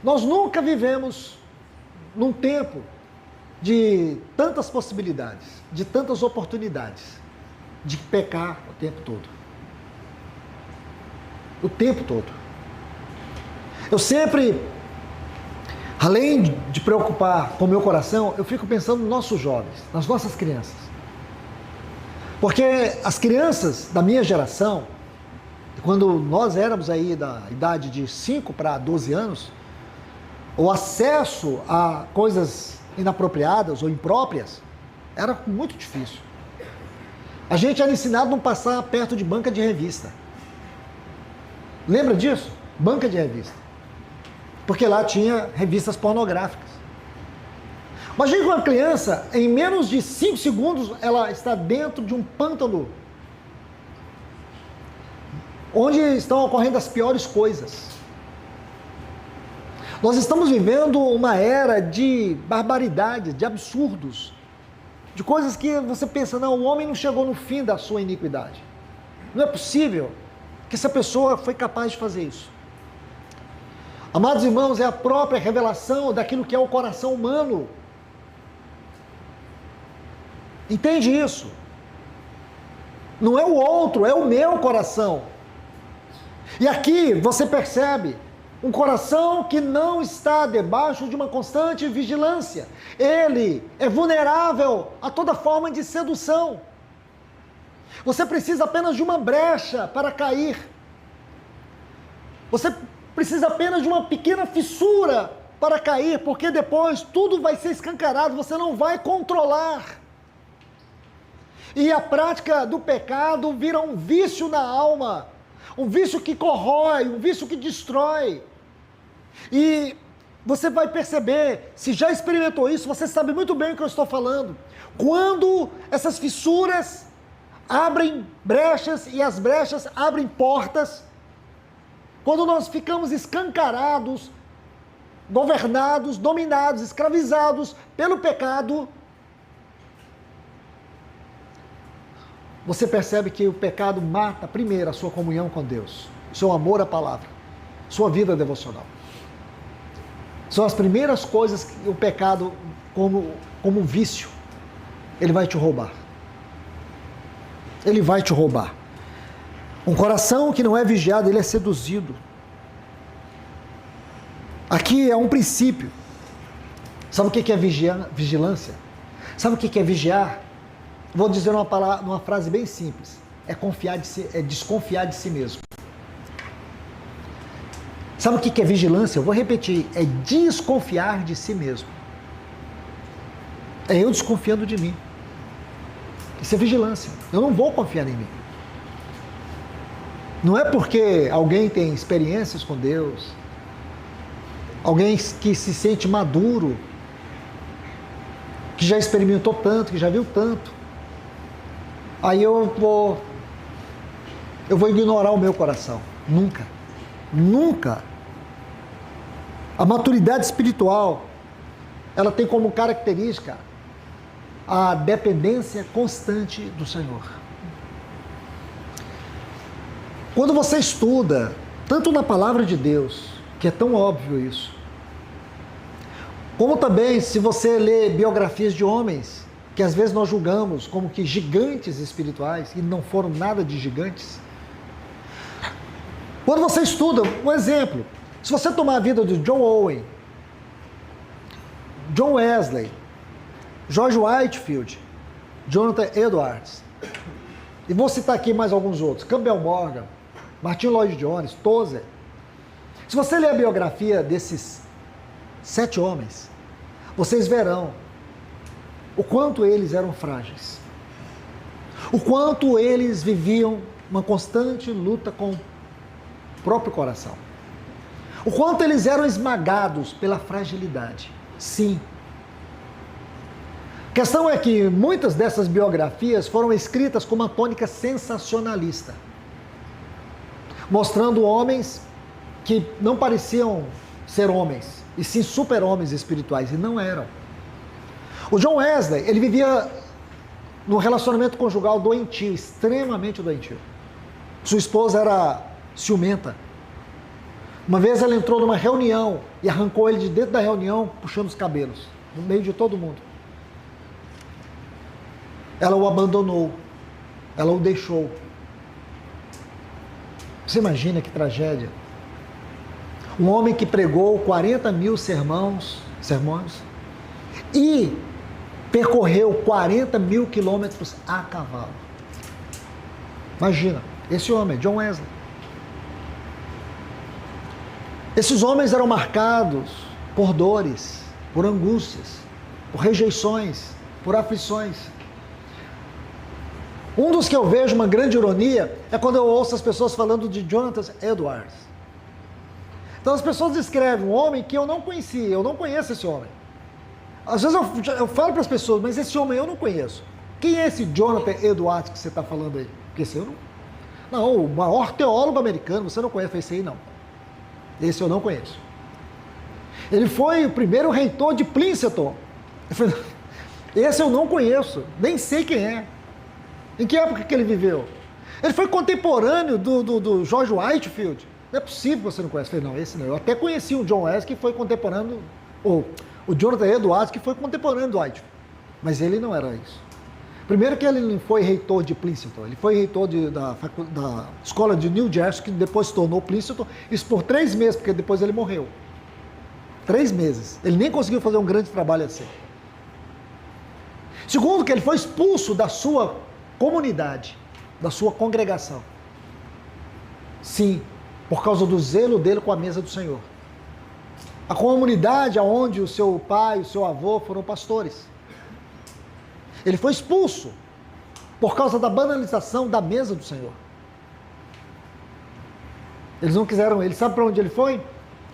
Nós nunca vivemos num tempo de tantas possibilidades, de tantas oportunidades, de pecar o tempo todo. O tempo todo. Eu sempre, além de preocupar com o meu coração, eu fico pensando nos nossos jovens, nas nossas crianças. Porque as crianças da minha geração, quando nós éramos aí da idade de 5 para 12 anos, o acesso a coisas inapropriadas ou impróprias era muito difícil. A gente era ensinado a não passar perto de banca de revista. Lembra disso? Banca de revista. Porque lá tinha revistas pornográficas. Imagine uma criança, em menos de 5 segundos, ela está dentro de um pântano onde estão ocorrendo as piores coisas. Nós estamos vivendo uma era de barbaridades, de absurdos, de coisas que você pensa, não, o homem não chegou no fim da sua iniquidade. Não é possível que essa pessoa foi capaz de fazer isso. Amados irmãos, é a própria revelação daquilo que é o coração humano. Entende isso? Não é o outro, é o meu coração. E aqui você percebe um coração que não está debaixo de uma constante vigilância. Ele é vulnerável a toda forma de sedução. Você precisa apenas de uma brecha para cair. Você precisa apenas de uma pequena fissura para cair, porque depois tudo vai ser escancarado, você não vai controlar. E a prática do pecado vira um vício na alma, um vício que corrói, um vício que destrói. E você vai perceber, se já experimentou isso, você sabe muito bem o que eu estou falando. Quando essas fissuras abrem brechas e as brechas abrem portas, quando nós ficamos escancarados, governados, dominados, escravizados pelo pecado, você percebe que o pecado mata primeiro a sua comunhão com Deus, seu amor à palavra, sua vida devocional. São as primeiras coisas que o pecado, como um vício, ele vai te roubar. Ele vai te roubar. Um coração que não é vigiado, ele é seduzido. Aqui é um princípio. Sabe o que é vigilância? Sabe o que é vigiar? Vou dizer uma frase bem simples. É desconfiar de si mesmo. Sabe o que é vigilância? Eu vou repetir. É desconfiar de si mesmo. É eu desconfiando de mim. Isso é vigilância. Eu não vou confiar em mim. Não é porque alguém tem experiências com Deus, alguém que se sente maduro, que já experimentou tanto, que já viu tanto. Aí eu vou ignorar o meu coração. Nunca. Nunca. A maturidade espiritual, ela tem como característica a dependência constante do Senhor. Quando você estuda, tanto na palavra de Deus, que é tão óbvio isso, como também se você lê biografias de homens, que às vezes nós julgamos como que gigantes espirituais, e não foram nada de gigantes. Quando você estuda, um exemplo, se você tomar a vida de John Owen, John Wesley, George Whitefield, Jonathan Edwards, e vou citar aqui mais alguns outros, Campbell Morgan, Martin Lloyd Jones, Tozer. Se você ler a biografia desses 7 homens, vocês verão o quanto eles eram frágeis, o quanto eles viviam uma constante luta com o próprio coração, o quanto eles eram esmagados pela fragilidade. Sim. A questão é que muitas dessas biografias foram escritas com uma tônica sensacionalista, mostrando homens que não pareciam ser homens, e sim super-homens espirituais, e não eram. O John Wesley, ele vivia num relacionamento conjugal doentio, extremamente doentio. Sua esposa era ciumenta. Uma vez ela entrou numa reunião e arrancou ele de dentro da reunião, puxando os cabelos, no meio de todo mundo. Ela o abandonou, ela o deixou. Você imagina que tragédia? Um homem que pregou 40 mil sermões e percorreu 40 mil quilômetros a cavalo. Imagina, esse homem, John Wesley. Esses homens eram marcados por dores, por angústias, por rejeições, por aflições. Um dos que eu vejo uma grande ironia é quando eu ouço as pessoas falando de Jonathan Edwards. Então as pessoas descrevem um homem que eu não conhecia, eu não conheço esse homem. Às vezes eu falo para as pessoas, mas esse homem eu não conheço. Quem é esse Jonathan Edwards que você está falando aí? Porque esse eu não... Não, o maior teólogo americano, você não conhece esse aí não. Esse eu não conheço. Ele foi o primeiro reitor de Princeton. Esse eu não conheço, nem sei quem é. Em que época que ele viveu? Ele foi contemporâneo do George Whitefield. Não é possível que você não conhece. Eu falei, não, esse não. Eu até conheci o John Wesley, que foi contemporâneo, ou o Jonathan Edwards, que foi contemporâneo do Whitefield. Mas ele não era isso. Primeiro que ele não foi reitor de Princeton, ele foi reitor da escola de New Jersey, que depois se tornou Princeton, isso por 3 meses, porque depois ele morreu. 3 meses. Ele nem conseguiu fazer um grande trabalho assim. Segundo, que ele foi expulso da sua comunidade, da sua congregação. Sim, por causa do zelo dele com a mesa do Senhor. A comunidade onde o seu pai, o seu avô foram pastores. Ele foi expulso por causa da banalização da mesa do Senhor. Eles não quiseram ele. Sabe para onde ele foi?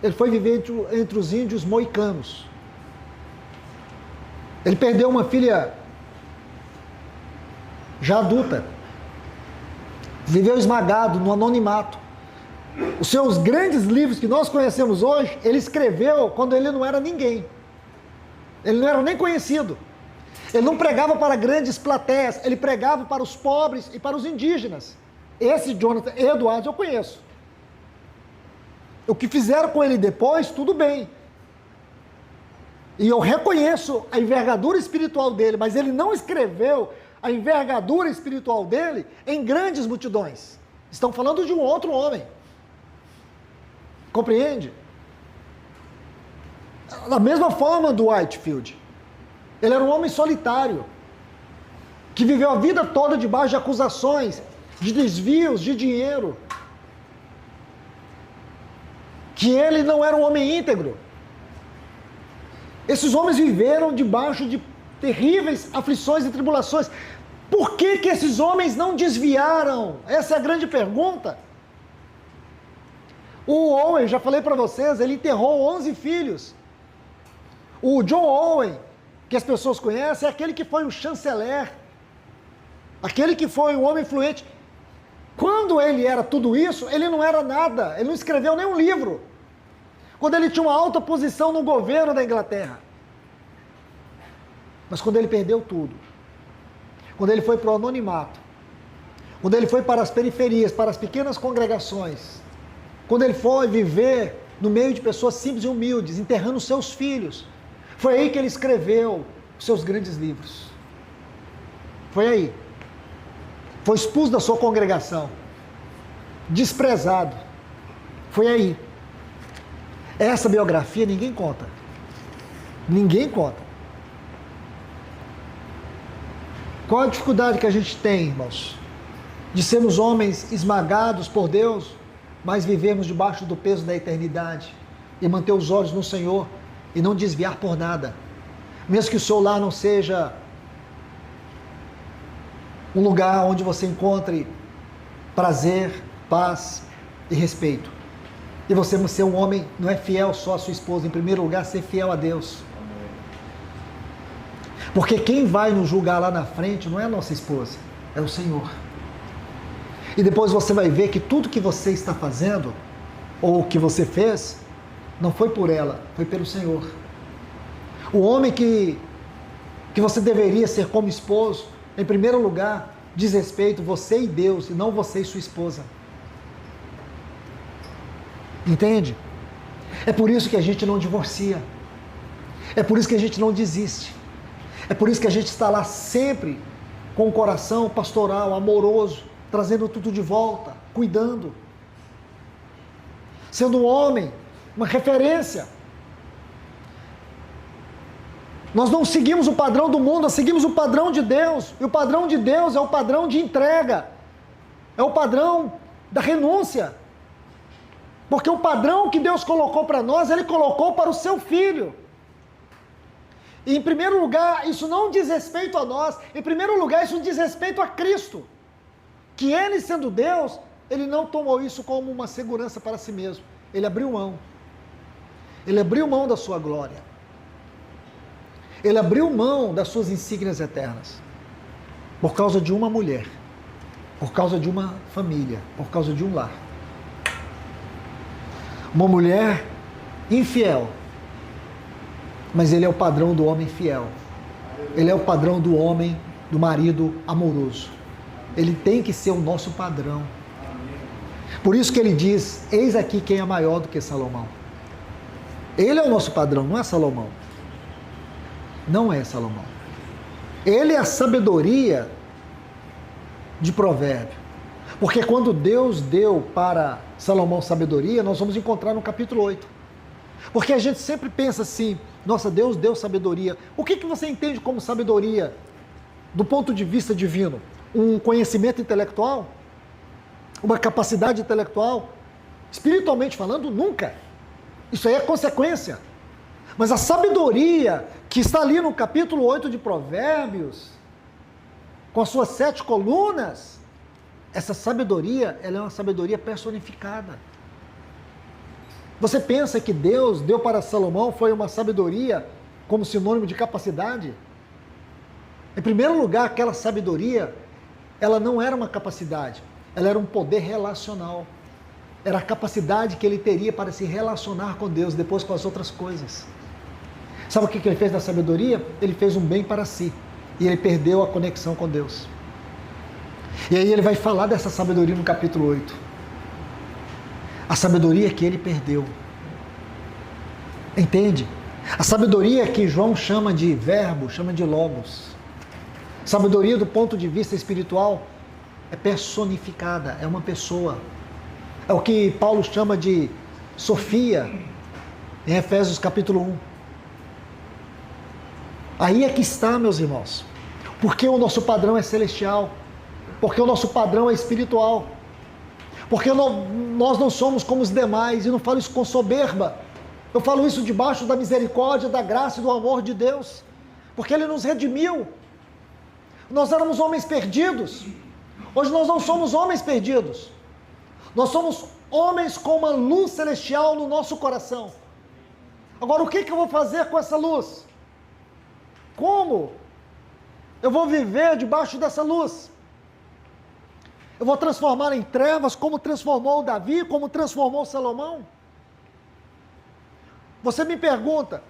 Ele foi viver entre os índios moicanos. Ele perdeu uma filha já adulta. Viveu esmagado no anonimato. Os seus grandes livros que nós conhecemos hoje, ele escreveu quando ele não era ninguém. Ele não era nem conhecido. Ele não pregava para grandes plateias, ele pregava para os pobres e para os indígenas. Esse Jonathan Edwards eu conheço. O que fizeram com ele depois, tudo bem. E eu reconheço a envergadura espiritual dele, mas ele não escreveu a envergadura espiritual dele em grandes multidões. Estão falando de um outro homem. Compreende? Da mesma forma do Whitefield. Ele era um homem solitário, que viveu a vida toda debaixo de acusações, de desvios de dinheiro. Que ele não era um homem íntegro. Esses homens viveram debaixo de terríveis aflições e tribulações. Por que esses homens não desviaram? Essa é a grande pergunta. O Owen, já falei para vocês, ele enterrou 11 filhos. O John Owen, que as pessoas conhecem, é aquele que foi o chanceler, aquele que foi um homem influente. Quando ele era tudo isso, ele não era nada, ele não escreveu nenhum livro. Quando ele tinha uma alta posição no governo da Inglaterra. Mas quando ele perdeu tudo, quando ele foi para o anonimato, quando ele foi para as periferias, para as pequenas congregações, quando ele foi viver no meio de pessoas simples e humildes, enterrando seus filhos, foi aí que ele escreveu os seus grandes livros. Foi aí. Foi expulso da sua congregação, desprezado. Foi aí. Essa biografia ninguém conta. Ninguém conta. Qual a dificuldade que a gente tem, irmãos? De sermos homens esmagados por Deus, mas vivermos debaixo do peso da eternidade e manter os olhos no Senhor e não desviar por nada. Mesmo que o seu lar não seja um lugar onde você encontre prazer, paz e respeito. E você ser um homem, não é fiel só à sua esposa, em primeiro lugar, ser fiel a Deus. Porque quem vai nos julgar lá na frente não é a nossa esposa, é o Senhor. E depois você vai ver que tudo que você está fazendo, ou que você fez, não foi por ela, foi pelo Senhor. O homem que você deveria ser como esposo, em primeiro lugar, diz respeito você e Deus, e não você e sua esposa. Entende? É por isso que a gente não divorcia. É por isso que a gente não desiste. É por isso que a gente está lá sempre com o coração pastoral, amoroso, trazendo tudo de volta, cuidando. Sendo um homem, uma referência. Nós não seguimos o padrão do mundo, nós seguimos o padrão de Deus. E o padrão de Deus é o padrão de entrega. É o padrão da renúncia. Porque o padrão que Deus colocou para nós, Ele colocou para o seu Filho. E em primeiro lugar, isso não diz respeito a nós. Em primeiro lugar, isso diz respeito a Cristo. Que Ele, sendo Deus, Ele não tomou isso como uma segurança para si mesmo. Ele abriu mão. Ele abriu mão da sua glória. Ele abriu mão das suas insígnias eternas. Por causa de uma mulher. Por causa de uma família. Por causa de um lar. Uma mulher infiel. Mas ele é o padrão do homem fiel. Ele é o padrão do homem, do marido amoroso. Ele tem que ser o nosso padrão. Por isso que ele diz, eis aqui quem é maior do que Salomão. Ele é o nosso padrão, não é Salomão. Não é Salomão. Ele é a sabedoria de provérbio. Porque quando Deus deu para Salomão sabedoria, nós vamos encontrar no capítulo 8. Porque a gente sempre pensa assim, nossa, Deus deu sabedoria. O que você entende como sabedoria do ponto de vista divino? Um conhecimento intelectual? Uma capacidade intelectual? Espiritualmente falando, nunca. Isso aí é consequência. Mas a sabedoria que está ali no capítulo 8 de Provérbios, com as suas 7 colunas, essa sabedoria, ela é uma sabedoria personificada. Você pensa que Deus deu para Salomão foi uma sabedoria como sinônimo de capacidade? Em primeiro lugar, aquela sabedoria, ela não era uma capacidade, ela era um poder relacional. Era a capacidade que ele teria para se relacionar com Deus, depois com as outras coisas. Sabe o que ele fez da sabedoria? Ele fez um bem para si. E ele perdeu a conexão com Deus. E aí ele vai falar dessa sabedoria no capítulo 8. A sabedoria que ele perdeu. Entende? A sabedoria que João chama de verbo, chama de logos. Sabedoria do ponto de vista espiritual é personificada, é uma pessoa. É o que Paulo chama de Sofia, em Efésios capítulo 1. Aí é que está, meus irmãos. Porque o nosso padrão é celestial. Porque o nosso padrão é espiritual. Porque nós não somos como os demais. E não falo isso com soberba. Eu falo isso debaixo da misericórdia, da graça e do amor de Deus. Porque Ele nos redimiu. Nós éramos homens perdidos. Hoje nós não somos homens perdidos. Nós somos homens com uma luz celestial no nosso coração. Agora, o que eu vou fazer com essa luz? Como eu vou viver debaixo dessa luz? Eu vou transformar em trevas como transformou Davi, como transformou Salomão? Você me pergunta,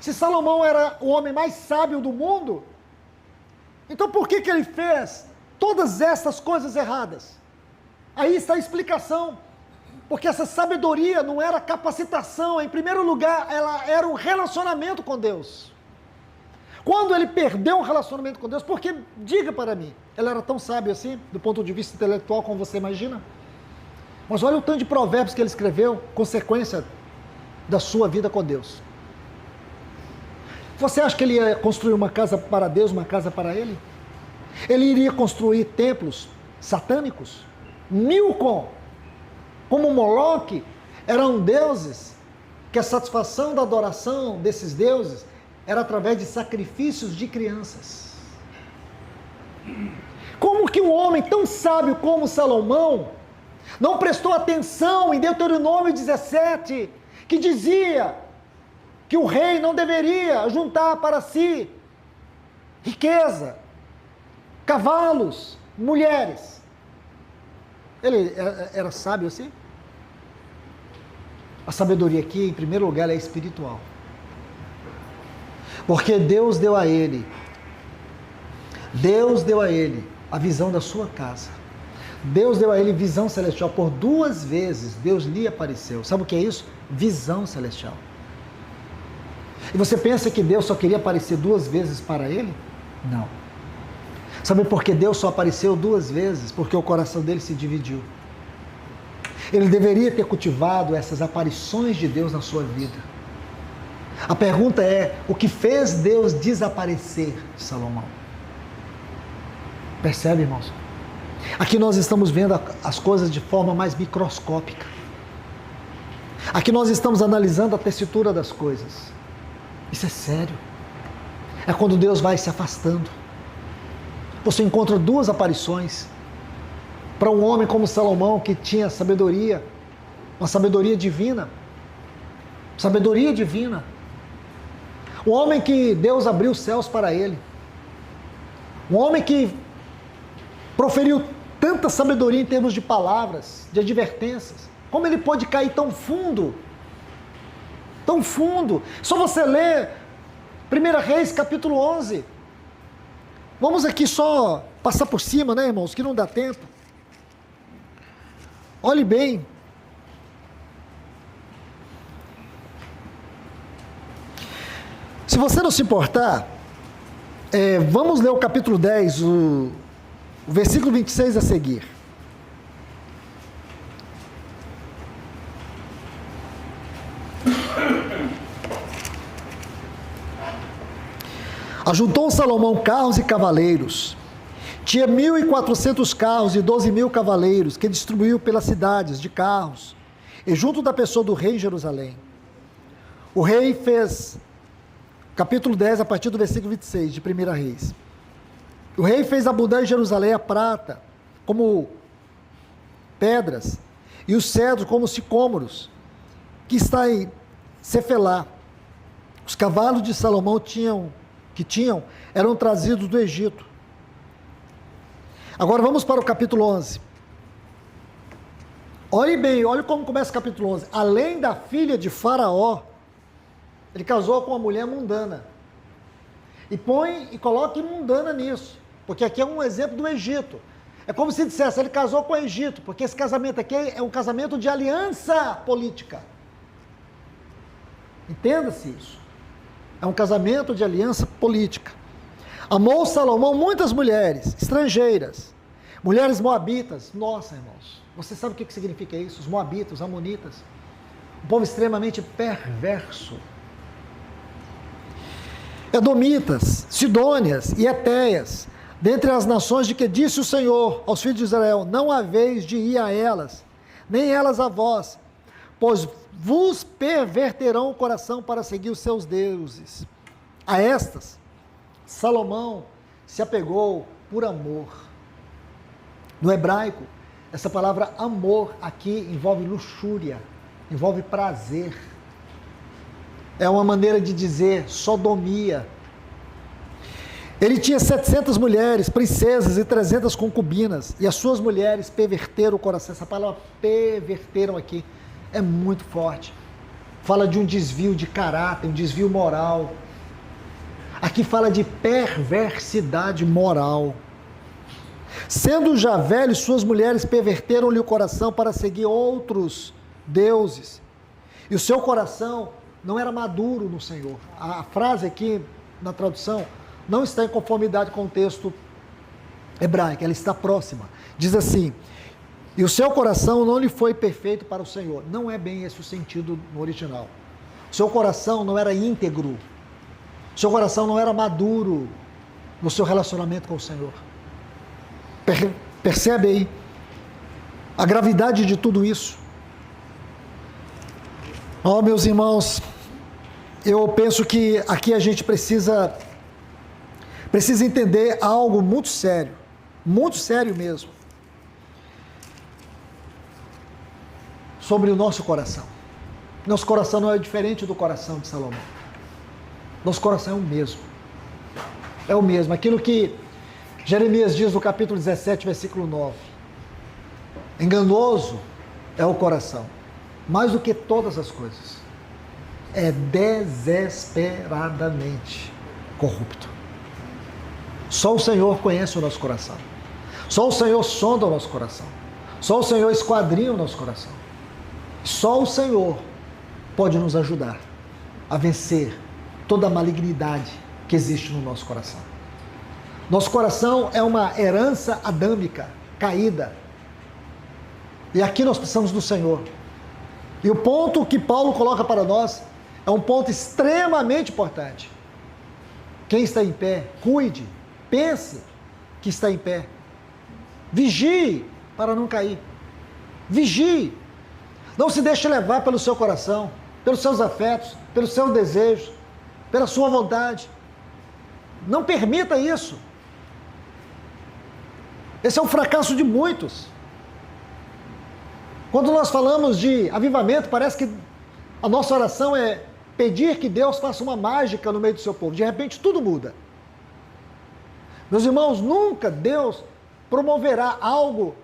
se Salomão era o homem mais sábio do mundo, então por que ele fez todas essas coisas erradas? Aí está a explicação. Porque essa sabedoria não era capacitação, em primeiro lugar, ela era um relacionamento com Deus. Quando ele perdeu um relacionamento com Deus, porque, diga para mim, ele era tão sábio assim, do ponto de vista intelectual, como você imagina? Mas olha o tanto de provérbios que ele escreveu, consequência da sua vida com Deus. Você acha que ele ia construir uma casa para Deus, uma casa para ele? Ele iria construir templos satânicos? Milcom, como Moloque, eram deuses que a satisfação da adoração desses deuses era através de sacrifícios de crianças. Como que um homem tão sábio como Salomão não prestou atenção em Deuteronômio 17, que dizia que o rei não deveria juntar para si riqueza, cavalos, mulheres? Ele era sábio assim? A sabedoria aqui, em primeiro lugar, é espiritual. Porque Deus deu a ele a visão da sua casa. Deus deu a ele visão celestial. Por 2 vezes Deus lhe apareceu. Sabe o que é isso? Visão celestial. E você pensa que Deus só queria aparecer 2 vezes para ele? Não. Sabe por que Deus só apareceu 2 vezes? Porque o coração dele se dividiu. Ele deveria ter cultivado essas aparições de Deus na sua vida. A pergunta é, o que fez Deus desaparecer de Salomão? Percebe, irmãos? Aqui nós estamos vendo as coisas de forma mais microscópica. Aqui nós estamos analisando a tessitura das coisas. Isso é sério. É quando Deus vai se afastando. Você encontra 2 aparições para um homem como Salomão, que tinha sabedoria, uma sabedoria divina. Sabedoria divina. Um homem que Deus abriu os céus para ele. Um homem que proferiu tanta sabedoria em termos de palavras, de advertências. Como ele pôde cair tão fundo? Tão fundo. Só você ler 1 Reis, capítulo 11. Vamos aqui só passar por cima, né, irmãos, que não dá tempo. Olhe bem. Se você não se importar, vamos ler o capítulo 10, o versículo 26 a seguir. Ajuntou Salomão carros e cavaleiros. Tinha 1.400 carros e 12.000 cavaleiros, que distribuiu pelas cidades de carros, e junto da pessoa do rei em Jerusalém. O rei fez, capítulo 10, a partir do versículo 26, de 1 Reis. O rei fez abundar em Jerusalém a prata, como pedras, e os cedros como sicômoros, que está em Cefelá. Os cavalos de Salomão eram trazidos do Egito. Agora vamos para o capítulo 11. Olhe bem, olhe como começa o capítulo 11. Além da filha de Faraó, ele casou com uma mulher mundana. E coloque mundana nisso, porque aqui é um exemplo do Egito. É como se dissesse, ele casou com o Egito, porque esse casamento aqui é um casamento de aliança política. Entenda-se isso. É um casamento de aliança política. Amou Salomão muitas mulheres estrangeiras, mulheres moabitas. Nossa, irmãos, você sabe o que significa isso? Os moabitas, os amonitas, um povo extremamente perverso. Edomitas, sidônias e etéias, dentre as nações de que disse o Senhor aos filhos de Israel: não haveis de ir a elas, nem elas a vós, pois vos perverterão o coração para seguir os seus deuses. A estas, Salomão se apegou por amor. No hebraico, Essa palavra amor aqui envolve luxúria, envolve prazer. É uma maneira de dizer sodomia. Ele tinha 700 mulheres, princesas e 300 concubinas, e as suas mulheres perverteram o coração. Essa palavra perverteram aqui é muito forte. Fala de um desvio de caráter, um desvio moral. Aqui fala de perversidade moral. Sendo já velho, suas mulheres perverteram-lhe o coração para seguir outros deuses. E o seu coração não era maduro no Senhor. A frase aqui na tradução não está em conformidade com o texto hebraico, ela está próxima. Diz assim: e o seu coração não lhe foi perfeito para o Senhor. Não é bem esse o sentido no original. O seu coração não era íntegro. O seu coração não era maduro no seu relacionamento com o Senhor. Percebe aí a gravidade de tudo isso? Oh, meus irmãos, eu penso que aqui a gente precisa entender algo muito sério mesmo, sobre o nosso coração. Nosso coração não é diferente do coração de Salomão. Nosso coração é o mesmo. É o mesmo. Aquilo que Jeremias diz no capítulo 17, versículo 9. Enganoso é o coração, mais do que todas as coisas. É desesperadamente corrupto. Só o Senhor conhece o nosso coração. Só o Senhor sonda o nosso coração. Só o Senhor esquadrinha o nosso coração. Só o Senhor pode nos ajudar a vencer toda a malignidade que existe no nosso coração. Nosso coração é uma herança adâmica, caída. E aqui nós precisamos do Senhor. E o ponto que Paulo coloca para nós é um ponto extremamente importante. Quem está em pé, cuide, pense que está em pé. Vigie para não cair. Vigie. Não se deixe levar pelo seu coração, pelos seus afetos, pelos seus desejos, pela sua vontade. Não permita isso. Esse é um fracasso de muitos. Quando nós falamos de avivamento, parece que a nossa oração é pedir que Deus faça uma mágica no meio do seu povo. De repente tudo muda. Meus irmãos, nunca Deus promoverá algo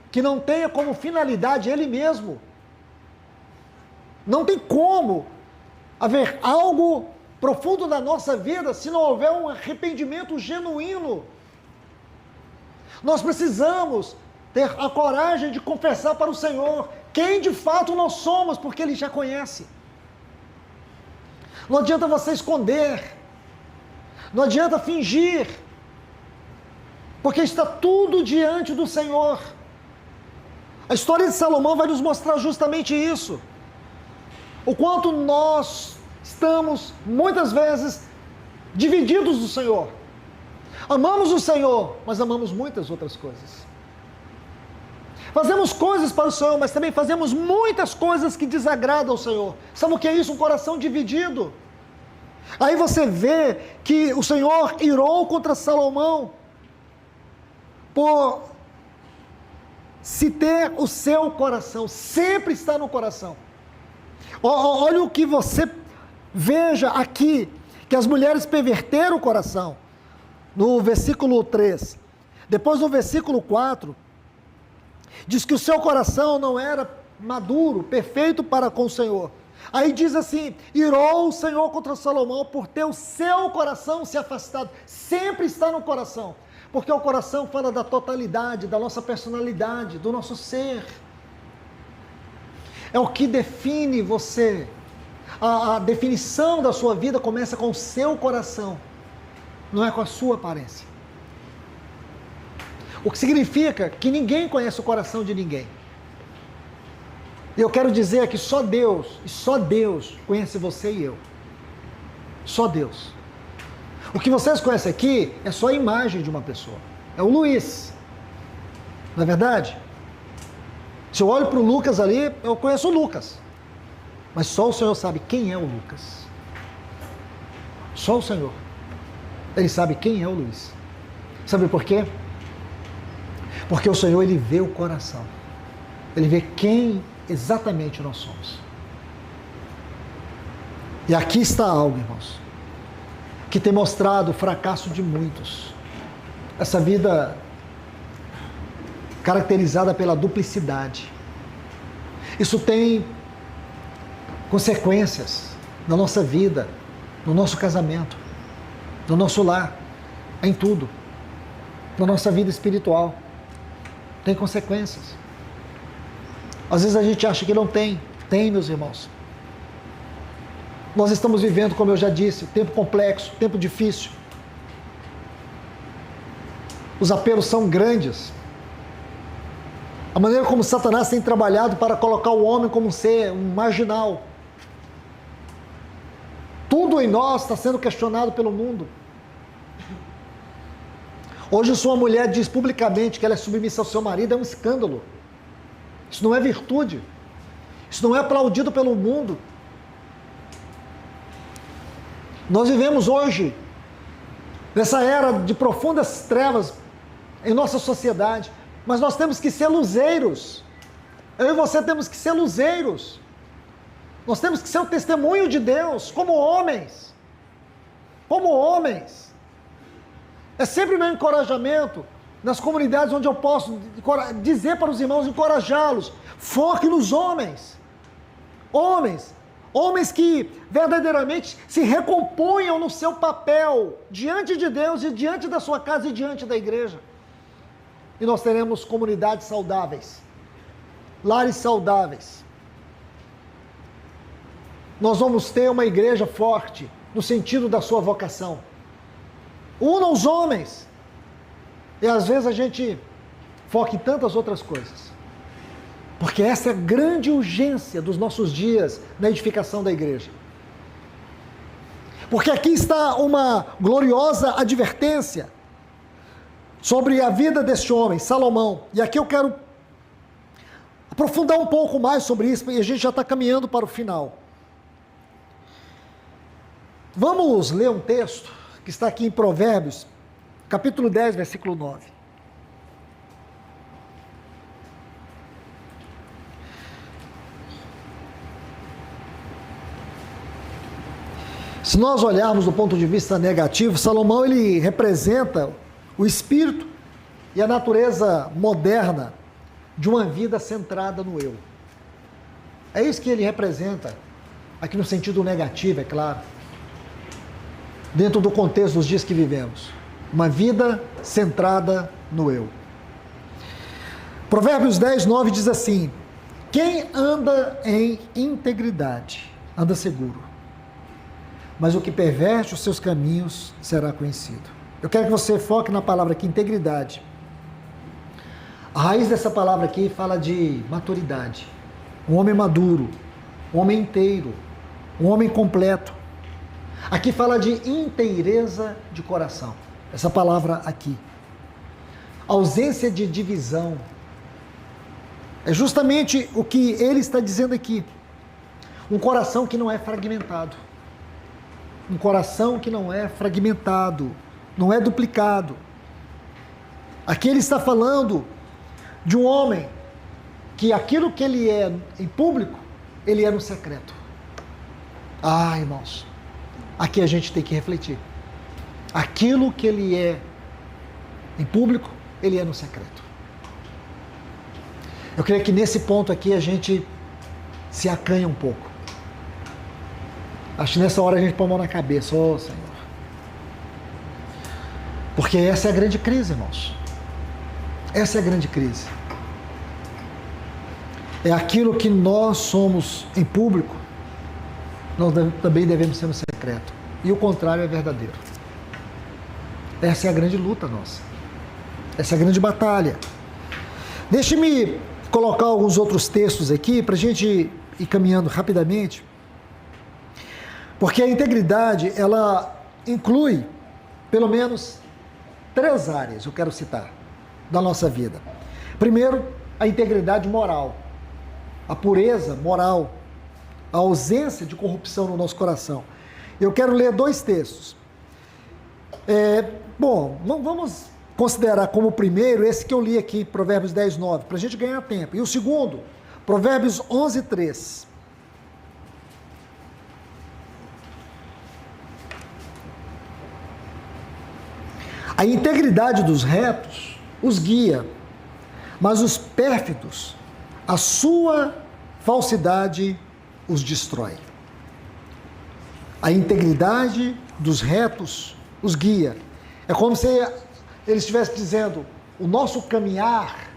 que não tenha como finalidade Ele mesmo. Não tem como haver algo profundo na nossa vida se não houver um arrependimento genuíno. Nós precisamos ter a coragem de confessar para o Senhor quem de fato nós somos, porque Ele já conhece. Não adianta você esconder, não adianta fingir, porque está tudo diante do Senhor. A história de Salomão vai nos mostrar justamente isso. O quanto nós estamos, muitas vezes, divididos do Senhor. Amamos o Senhor, mas amamos muitas outras coisas. Fazemos coisas para o Senhor, mas também fazemos muitas coisas que desagradam ao Senhor. Sabe o que é isso? Um coração dividido. Aí você vê que o Senhor irou contra Salomão por se ter o seu coração, sempre está no coração. Olha o que você veja aqui, que as mulheres perverteram o coração. No versículo 3, depois no versículo 4, diz que o seu coração não era maduro, perfeito para com o Senhor. Aí diz assim: irou o Senhor contra Salomão por ter o seu coração se afastado. Sempre está no coração, porque o coração fala da totalidade, da nossa personalidade, do nosso ser. É o que define você. A definição da sua vida começa com o seu coração, não é com a sua aparência. O que significa que ninguém conhece o coração de ninguém. E eu quero dizer que só Deus, e só Deus conhece você e eu. Só Deus. O que vocês conhecem aqui é só a imagem de uma pessoa. É o Luiz. Não é verdade? Se eu olho para o Lucas ali, eu conheço o Lucas. Mas só o Senhor sabe quem é o Lucas. Só o Senhor. Ele sabe quem é o Luiz. Sabe por quê? Porque o Senhor, Ele vê o coração. Ele vê quem exatamente nós somos. E aqui está algo, irmãos, que tem mostrado o fracasso de muitos. Essa vida caracterizada pela duplicidade. Isso tem consequências na nossa vida, no nosso casamento, no nosso lar, em tudo, na nossa vida espiritual. Tem consequências. Às vezes a gente acha que não tem. Tem, meus irmãos. Nós estamos vivendo, como eu já disse, tempo complexo, tempo difícil. Os apelos são grandes. A maneira como Satanás tem trabalhado para colocar o homem como um ser, um marginal. Tudo em nós está sendo questionado pelo mundo. Hoje sua mulher diz publicamente que ela é submissa ao seu marido, é um escândalo. Isso não é virtude. Isso não é aplaudido pelo mundo. Nós vivemos hoje nessa era de profundas trevas em nossa sociedade, mas nós temos que ser luzeiros. Eu e você temos que ser luzeiros. Nós temos que ser o testemunho de Deus, como homens. Como homens. É sempre meu encorajamento nas comunidades onde eu posso dizer para os irmãos, encorajá-los. Foque nos homens. Homens que verdadeiramente se recomponham no seu papel diante de Deus e diante da sua casa e diante da igreja. E nós teremos comunidades saudáveis, lares saudáveis. Nós vamos ter uma igreja forte no sentido da sua vocação. Una os homens. E às vezes a gente foca em tantas outras coisas. Porque essa é a grande urgência dos nossos dias na edificação da igreja. Porque aqui está uma gloriosa advertência sobre a vida deste homem, Salomão. E aqui eu quero aprofundar um pouco mais sobre isso, e a gente já está caminhando para o final. Vamos ler um texto que está aqui em Provérbios, capítulo 10, versículo 9. Se nós olharmos do ponto de vista negativo, Salomão ele representa o espírito e a natureza moderna de uma vida centrada no eu. É isso que ele representa, aqui no sentido negativo, é claro, dentro do contexto dos dias que vivemos. Uma vida centrada no eu. Provérbios 10, 9 diz assim: quem anda em integridade anda seguro, mas o que perverte os seus caminhos será conhecido. Eu quero que você foque na palavra aqui, integridade. A raiz dessa palavra aqui fala de maturidade. Um homem maduro, um homem inteiro, um homem completo. Aqui fala de inteireza de coração. Essa palavra aqui. Ausência de divisão. É justamente o que ele está dizendo aqui. Um coração que não é fragmentado. Um coração que não é fragmentado, não é duplicado. Aqui ele está falando de um homem que aquilo que ele é em público, ele é no secreto. Ah, irmãos, aqui a gente tem que refletir. Aquilo que ele é em público, ele é no secreto. Eu creio que nesse ponto aqui a gente se acanha um pouco. Acho que nessa hora a gente põe a mão na cabeça, ô Senhor. Porque essa é a grande crise, irmãos. Essa é a grande crise. É aquilo que nós somos em público, nós também devemos ser no secreto. E o contrário é verdadeiro. Essa é a grande luta nossa. Essa é a grande batalha. Deixe-me colocar alguns outros textos aqui para a gente ir caminhando rapidamente. Porque a integridade, ela inclui pelo menos 3 áreas, eu quero citar, da nossa vida. Primeiro, a integridade moral, a pureza moral, a ausência de corrupção no nosso coração. Eu quero ler 2 textos. Vamos considerar como o primeiro esse que eu li aqui, Provérbios 10, 9, para a gente ganhar tempo. E o segundo, Provérbios 11, 3. A integridade dos retos os guia, mas os pérfidos, a sua falsidade os destrói. A integridade dos retos os guia. É como se ele estivesse dizendo, o nosso caminhar,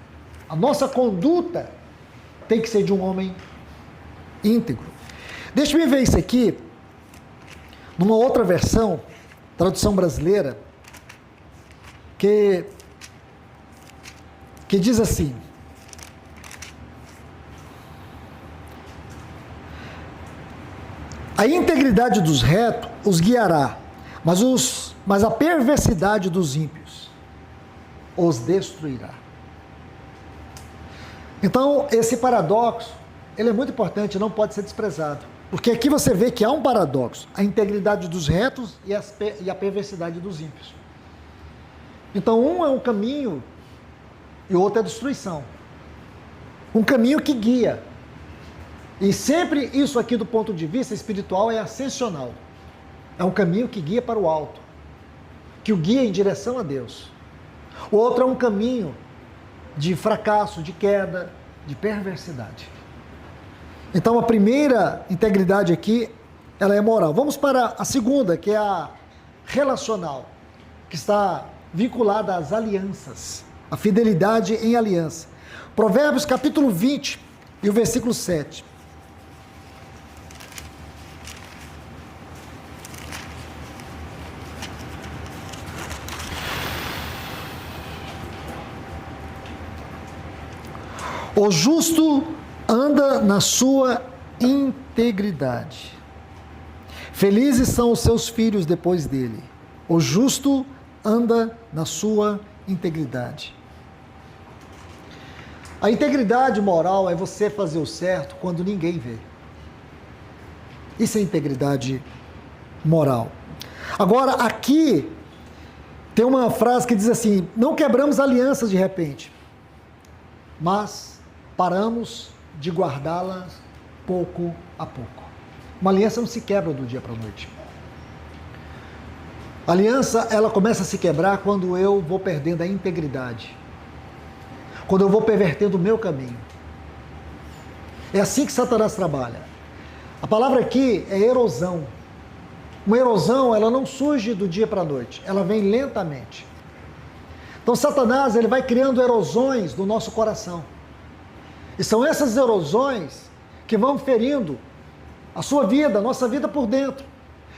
a nossa conduta tem que ser de um homem íntegro. Deixa-me ver isso aqui, numa outra versão, tradução brasileira, que diz assim: a integridade dos retos os guiará, mas a perversidade dos ímpios os destruirá. Então, esse paradoxo, ele é muito importante, não pode ser desprezado. Porque aqui você vê que há um paradoxo, a integridade dos retos e a perversidade dos ímpios. Então, um é um caminho e o outro é a destruição. Um caminho que guia. E sempre isso aqui do ponto de vista espiritual é ascensional. É um caminho que guia para o alto, que o guia em direção a Deus. O outro é um caminho de fracasso, de queda, de perversidade. Então a primeira integridade aqui, ela é moral. Vamos para a segunda, que é a relacional, que está vinculada às alianças, a fidelidade em aliança. Provérbios capítulo 20 e o versículo 7. O justo anda na sua integridade. Felizes são os seus filhos depois dele. O justo anda na sua integridade. A integridade moral é você fazer o certo quando ninguém vê. Isso é integridade moral. Agora, aqui tem uma frase que diz assim: não quebramos alianças de repente, mas paramos de guardá-las pouco a pouco. Uma aliança não se quebra do dia para a noite. A aliança, ela começa a se quebrar quando eu vou perdendo a integridade. Quando eu vou pervertendo o meu caminho. É assim que Satanás trabalha. A palavra aqui é erosão. Uma erosão, ela não surge do dia para a noite. Ela vem lentamente. Então Satanás, ele vai criando erosões no nosso coração. E são essas erosões que vão ferindo a sua vida, a nossa vida por dentro.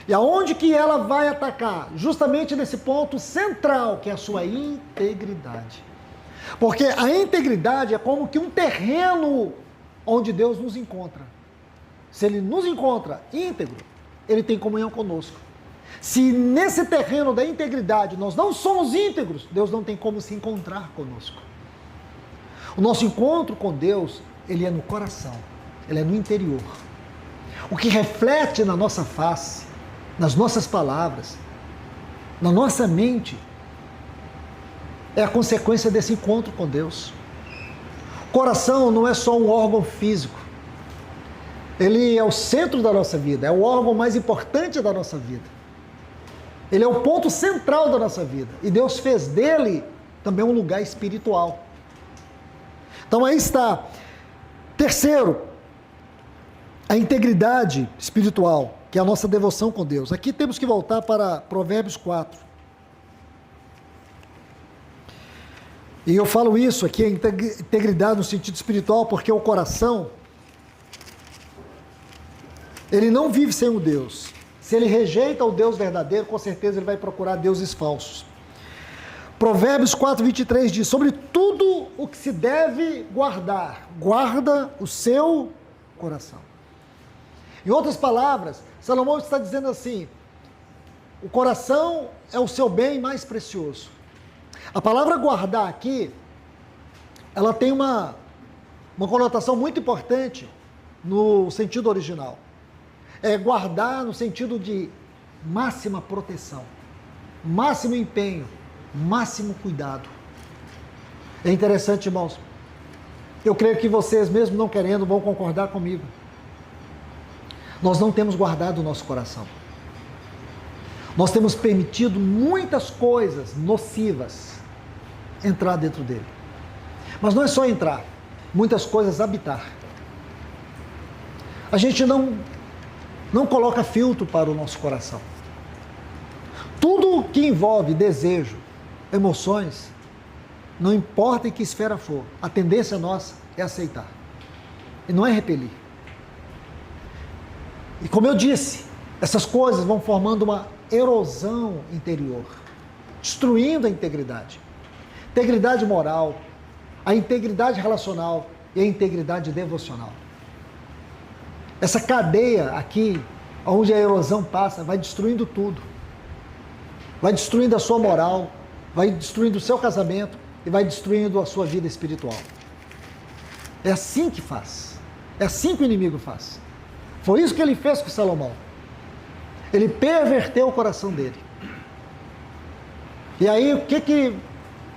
E aonde que ela vai atacar? Justamente nesse ponto central, que é a sua integridade. Porque a integridade é como que um terreno onde Deus nos encontra. Se Ele nos encontra íntegro, Ele tem comunhão conosco. Se nesse terreno da integridade nós não somos íntegros, Deus não tem como se encontrar conosco. O nosso encontro com Deus, ele é no coração, ele é no interior. O que reflete na nossa face, nas nossas palavras, na nossa mente, é a consequência desse encontro com Deus. O coração não é só um órgão físico. Ele é o centro da nossa vida, é o órgão mais importante da nossa vida. Ele é o ponto central da nossa vida. E Deus fez dele também um lugar espiritual. Então aí está. Terceiro, a integridade espiritual, que é a nossa devoção com Deus. Aqui temos que voltar para Provérbios 4. E eu falo isso aqui, a integridade no sentido espiritual, porque o coração, ele não vive sem o Deus. Se ele rejeita o Deus verdadeiro, com certeza ele vai procurar deuses falsos. Provérbios 4, 23 diz: sobre tudo o que se deve guardar, guarda o seu coração. Em outras palavras, Salomão está dizendo assim: o coração é o seu bem mais precioso. A palavra guardar aqui, ela tem uma conotação muito importante no sentido original. É guardar no sentido de máxima proteção, máximo empenho, máximo cuidado. É interessante, irmãos. Eu creio que vocês, mesmo não querendo, vão concordar comigo. Nós não temos guardado o nosso coração. Nós temos permitido muitas coisas nocivas entrar dentro dele. Mas não é só entrar, muitas coisas habitar. A gente não coloca filtro para o nosso coração. Tudo que envolve desejo, emoções, não importa em que esfera for, a tendência nossa é aceitar. E não é repelir. E como eu disse, essas coisas vão formando uma erosão interior, destruindo a integridade. Integridade moral, a integridade relacional e a integridade devocional. Essa cadeia aqui, onde a erosão passa, vai destruindo tudo. Vai destruindo a sua moral, vai destruindo o seu casamento e vai destruindo a sua vida espiritual. É assim que faz. É assim que o inimigo faz. Foi isso que ele fez com Salomão. Ele perverteu o coração dele. E aí, o que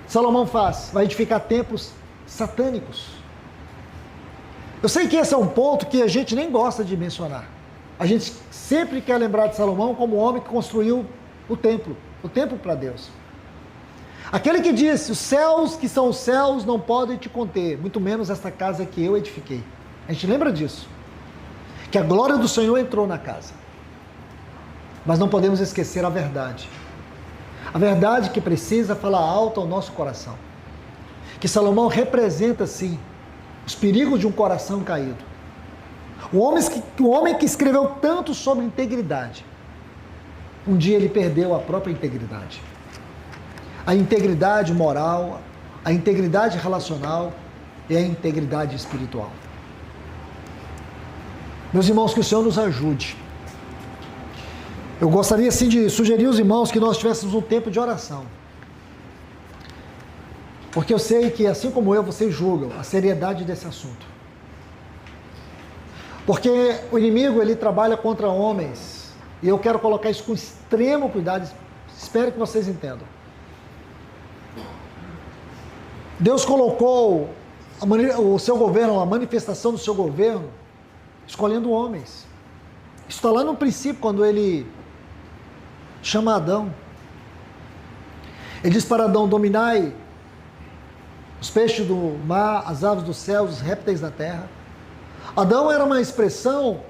Salomão faz? Vai edificar templos satânicos. Eu sei que esse é um ponto que a gente nem gosta de mencionar. A gente sempre quer lembrar de Salomão como o homem que construiu o templo para Deus. Aquele que disse, os céus que são os céus não podem te conter, muito menos esta casa que eu edifiquei. A gente lembra disso. Que a glória do Senhor entrou na casa. Mas não podemos esquecer a verdade. A verdade que precisa falar alto ao nosso coração. Que Salomão representa, sim, os perigos de um coração caído. O homem que escreveu tanto sobre integridade, um dia ele perdeu a própria integridade. A integridade moral, a integridade relacional e a integridade espiritual. Meus irmãos, que o Senhor nos ajude. Eu gostaria assim de sugerir aos irmãos que nós tivéssemos um tempo de oração. Porque eu sei que, assim como eu, vocês julgam a seriedade desse assunto. Porque o inimigo, ele trabalha contra homens. E eu quero colocar isso com extremo cuidado. Espero que vocês entendam. Deus colocou o seu governo, a manifestação do seu governo, escolhendo homens. Isso está lá no princípio, quando ele chama Adão. Ele diz para Adão, dominai os peixes do mar, as aves do céu, os répteis da terra. Adão era uma expressão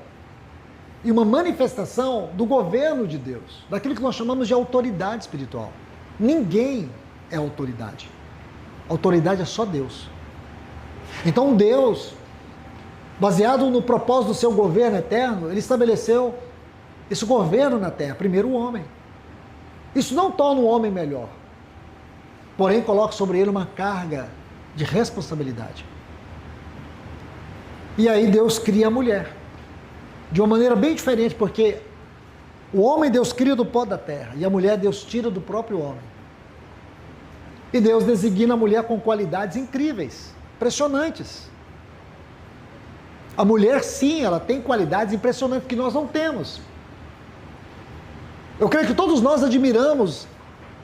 e uma manifestação do governo de Deus, daquilo que nós chamamos de autoridade espiritual. Ninguém é autoridade. Autoridade é só Deus. Então Deus, baseado no propósito do seu governo eterno, ele estabeleceu esse governo na terra, primeiro o homem. Isso não torna o homem melhor, porém coloca sobre ele uma carga de responsabilidade. E aí Deus cria a mulher, de uma maneira bem diferente, porque o homem Deus cria do pó da terra, e a mulher Deus tira do próprio homem. E Deus designa a mulher com qualidades incríveis, impressionantes. A mulher, sim, ela tem qualidades impressionantes que nós não temos. Eu creio que todos nós admiramos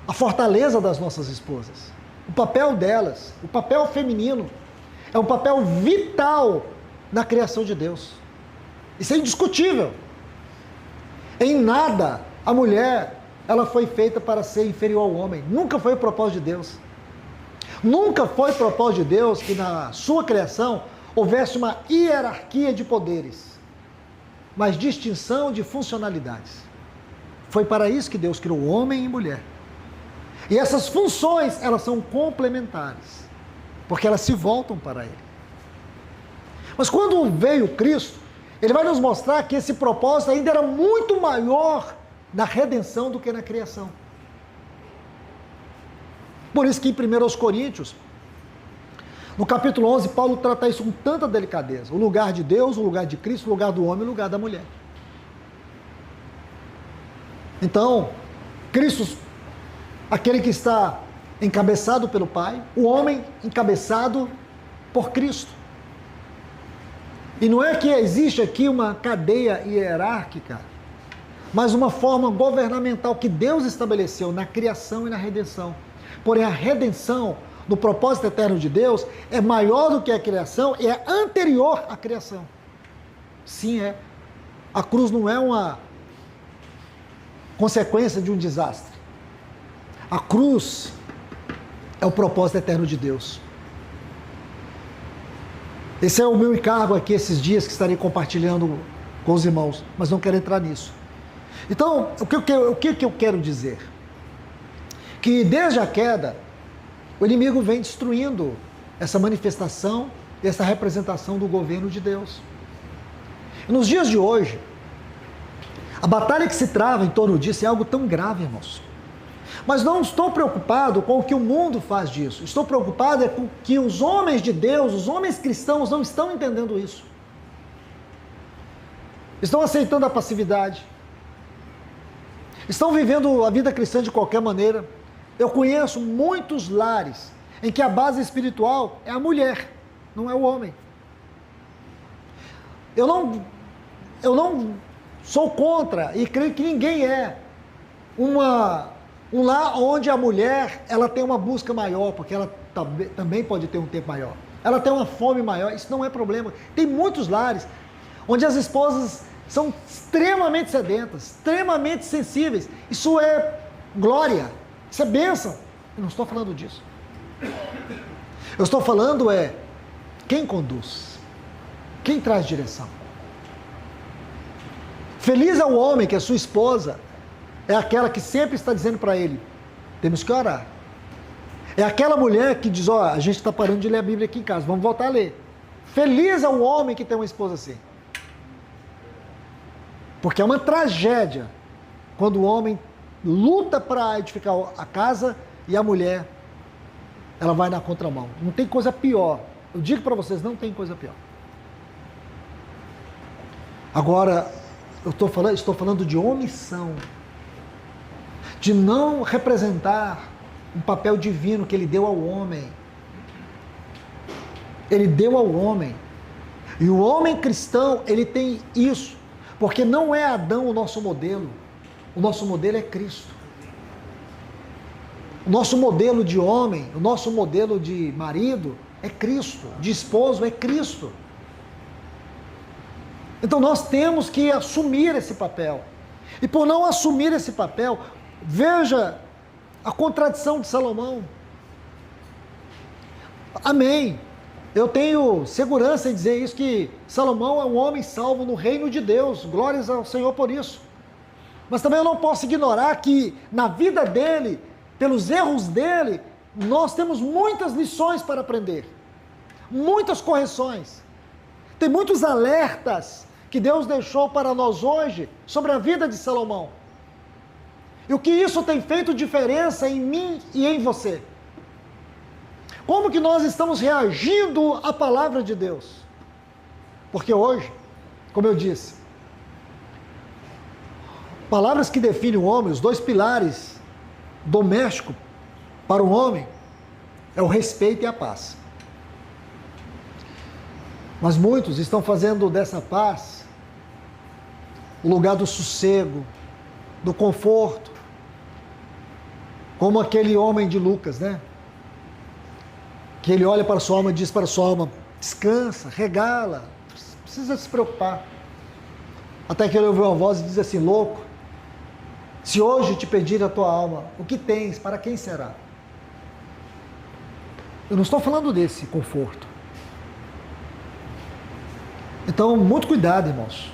a fortaleza das nossas esposas, o papel delas, o papel feminino, é um papel vital na criação de Deus. Isso é indiscutível. Em nada a mulher, ela foi feita para ser inferior ao homem. Nunca foi o propósito de Deus. Nunca foi o propósito de Deus que na sua criação houvesse uma hierarquia de poderes, mas distinção de funcionalidades. Foi para isso que Deus criou homem e mulher. E essas funções, elas são complementares, porque elas se voltam para Ele. Mas quando veio Cristo, Ele vai nos mostrar que esse propósito ainda era muito maior na redenção do que na criação. Por isso que em 1 Coríntios, no capítulo 11, Paulo trata isso com tanta delicadeza. O lugar de Deus, o lugar de Cristo, o lugar do homem, o lugar da mulher. Então, Cristo, aquele que está encabeçado pelo Pai, o homem encabeçado por Cristo. E não é que existe aqui uma cadeia hierárquica, mas uma forma governamental que Deus estabeleceu na criação e na redenção. Porém, a redenção, no propósito eterno de Deus, é maior do que a criação e é anterior à criação. Sim, é. A cruz não é uma consequência de um desastre. A cruz é o propósito eterno de Deus. Esse é o meu encargo aqui esses dias que estarei compartilhando com os irmãos, mas não quero entrar nisso. Então, o que eu quero dizer? Que desde a queda, o inimigo vem destruindo essa manifestação, essa representação do governo de Deus. E nos dias de hoje, a batalha que se trava em torno disso é algo tão grave, irmãos. Mas não estou preocupado com o que o mundo faz disso. Estou preocupado com que os homens de Deus, os homens cristãos, não estão entendendo isso. Estão aceitando a passividade. Estão vivendo a vida cristã de qualquer maneira. Eu conheço muitos lares em que a base espiritual é a mulher, não é o homem. Eu não sou contra e creio que ninguém é um lar onde a mulher ela tem uma busca maior, porque ela também pode ter um tempo maior. Ela tem uma fome maior, isso não é problema. Tem muitos lares onde as esposas são extremamente sedentas, extremamente sensíveis. Isso é glória, isso é bênção. Eu não estou falando disso. Eu estou falando quem conduz, quem traz direção. Feliz é o homem que a sua esposa é aquela que sempre está dizendo para ele, temos que orar. É aquela mulher que diz, a gente está parando de ler a Bíblia aqui em casa, vamos voltar a ler. Feliz é o homem que tem uma esposa assim. Porque é uma tragédia quando o homem luta para edificar a casa e a mulher, ela vai na contramão. Não tem coisa pior. Eu digo para vocês, não tem coisa pior. Agora, estou falando de omissão. De não representar um papel divino que ele deu ao homem. Ele deu ao homem. E o homem cristão, ele tem isso. Porque não é Adão o nosso modelo. O nosso modelo é Cristo. O nosso modelo de homem, o nosso modelo de marido é Cristo. De esposo é Cristo. Então nós temos que assumir esse papel. E por não assumir esse papel, veja a contradição de Salomão. Amém. Eu tenho segurança em dizer isso, que Salomão é um homem salvo no reino de Deus. Glórias ao Senhor por isso. Mas também eu não posso ignorar que na vida dele, pelos erros dele, nós temos muitas lições para aprender. Muitas correções. Tem muitos alertas que Deus deixou para nós hoje sobre a vida de Salomão. E o que isso tem feito diferença em mim e em você? Como que nós estamos reagindo à palavra de Deus? Porque hoje, como eu disse, palavras que definem o homem, os dois pilares domésticos para o homem, é o respeito e a paz. Mas muitos estão fazendo dessa paz o lugar do sossego, do conforto, como aquele homem de Lucas, né? Que ele olha para a sua alma e diz para a sua alma, descansa, regala, não precisa se preocupar. Até que ele ouviu uma voz e diz assim, louco, se hoje te pedir a tua alma, o que tens, para quem será? Eu não estou falando desse conforto. Então, muito cuidado, irmãos.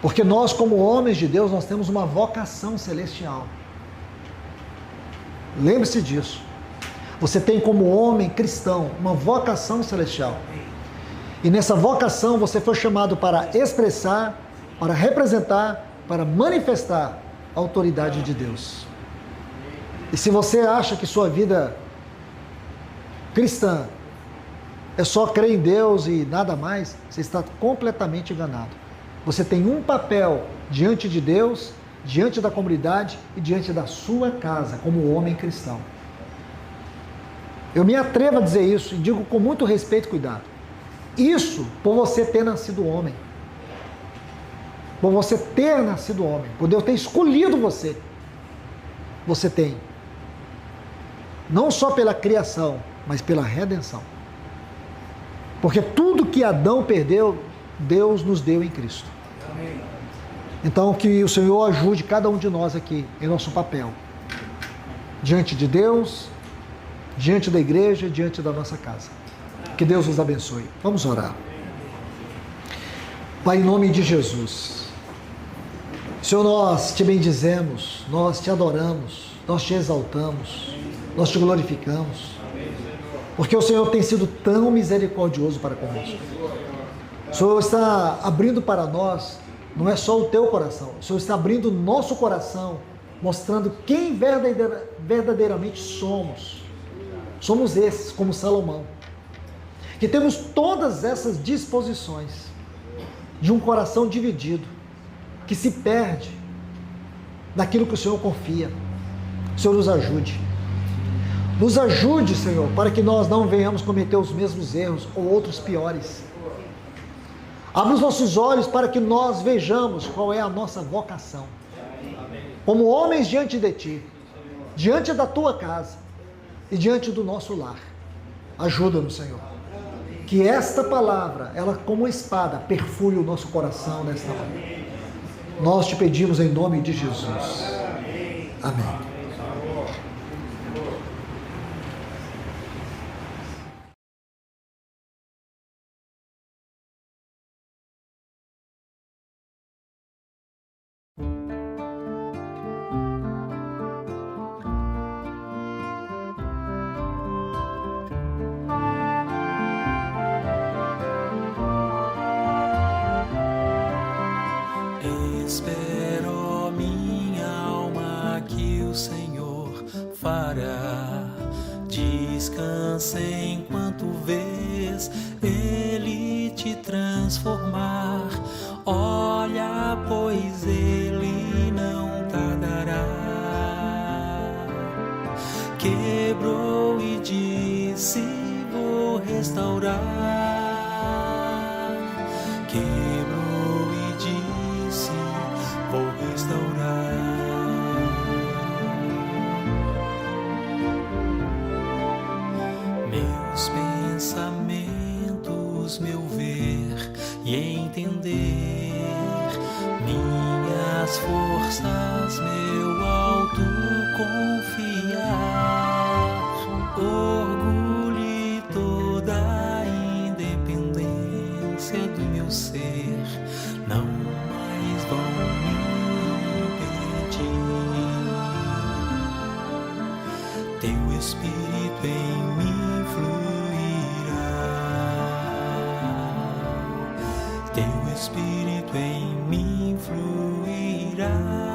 Porque nós, como homens de Deus, nós temos uma vocação celestial. Lembre-se disso. Você tem como homem cristão uma vocação celestial. E nessa vocação você foi chamado para expressar, para representar, para manifestar a autoridade de Deus. E se você acha que sua vida cristã é só crer em Deus e nada mais, você está completamente enganado. Você tem um papel diante de Deus, diante da comunidade e diante da sua casa, como homem cristão. Eu me atrevo a dizer isso e digo com muito respeito e cuidado. Isso por você ter nascido homem. Por você ter nascido homem. Por Deus ter escolhido você. Você tem. não só pela criação, mas pela redenção. Porque tudo que Adão perdeu, Deus nos deu em Cristo. Então que o Senhor ajude cada um de nós aqui em nosso papel, diante de Deus, diante da igreja, diante da nossa casa. Que Deus nos abençoe. Vamos orar. Pai, em nome de Jesus, Senhor, nós te bendizemos, nós te adoramos, nós te exaltamos, nós te glorificamos, porque o Senhor tem sido tão misericordioso para conosco. O Senhor está abrindo para nós, não é só o teu coração, o Senhor está abrindo o nosso coração, mostrando quem verdadeiramente somos. Somos esses, como Salomão, que temos todas essas disposições de um coração dividido, que se perde daquilo que o Senhor confia. O Senhor nos ajude. Nos ajude, Senhor, para que nós não venhamos cometer os mesmos erros ou outros piores. Abra os nossos olhos para que nós vejamos qual é a nossa vocação. Como homens diante de Ti, diante da Tua casa e diante do nosso lar. Ajuda-nos, Senhor. Que esta palavra, ela como uma espada, perfure o nosso coração nesta hora. Nós te pedimos em nome de Jesus. Amém. Espero, minha alma, que o Senhor fará. Descansa enquanto vês Ele te transformar. Olha, pois Ele não tardará. Quebrou e disse: vou restaurar. Quebrou e disse: vou restaurar. Meus pensamentos, meu ver e entender, minhas forças, meu alto confiar, orgulho e toda a independência do meu ser não mais vão me impedir. Teu Espírito em mim fluirá. Teu Espírito em mim fluirá.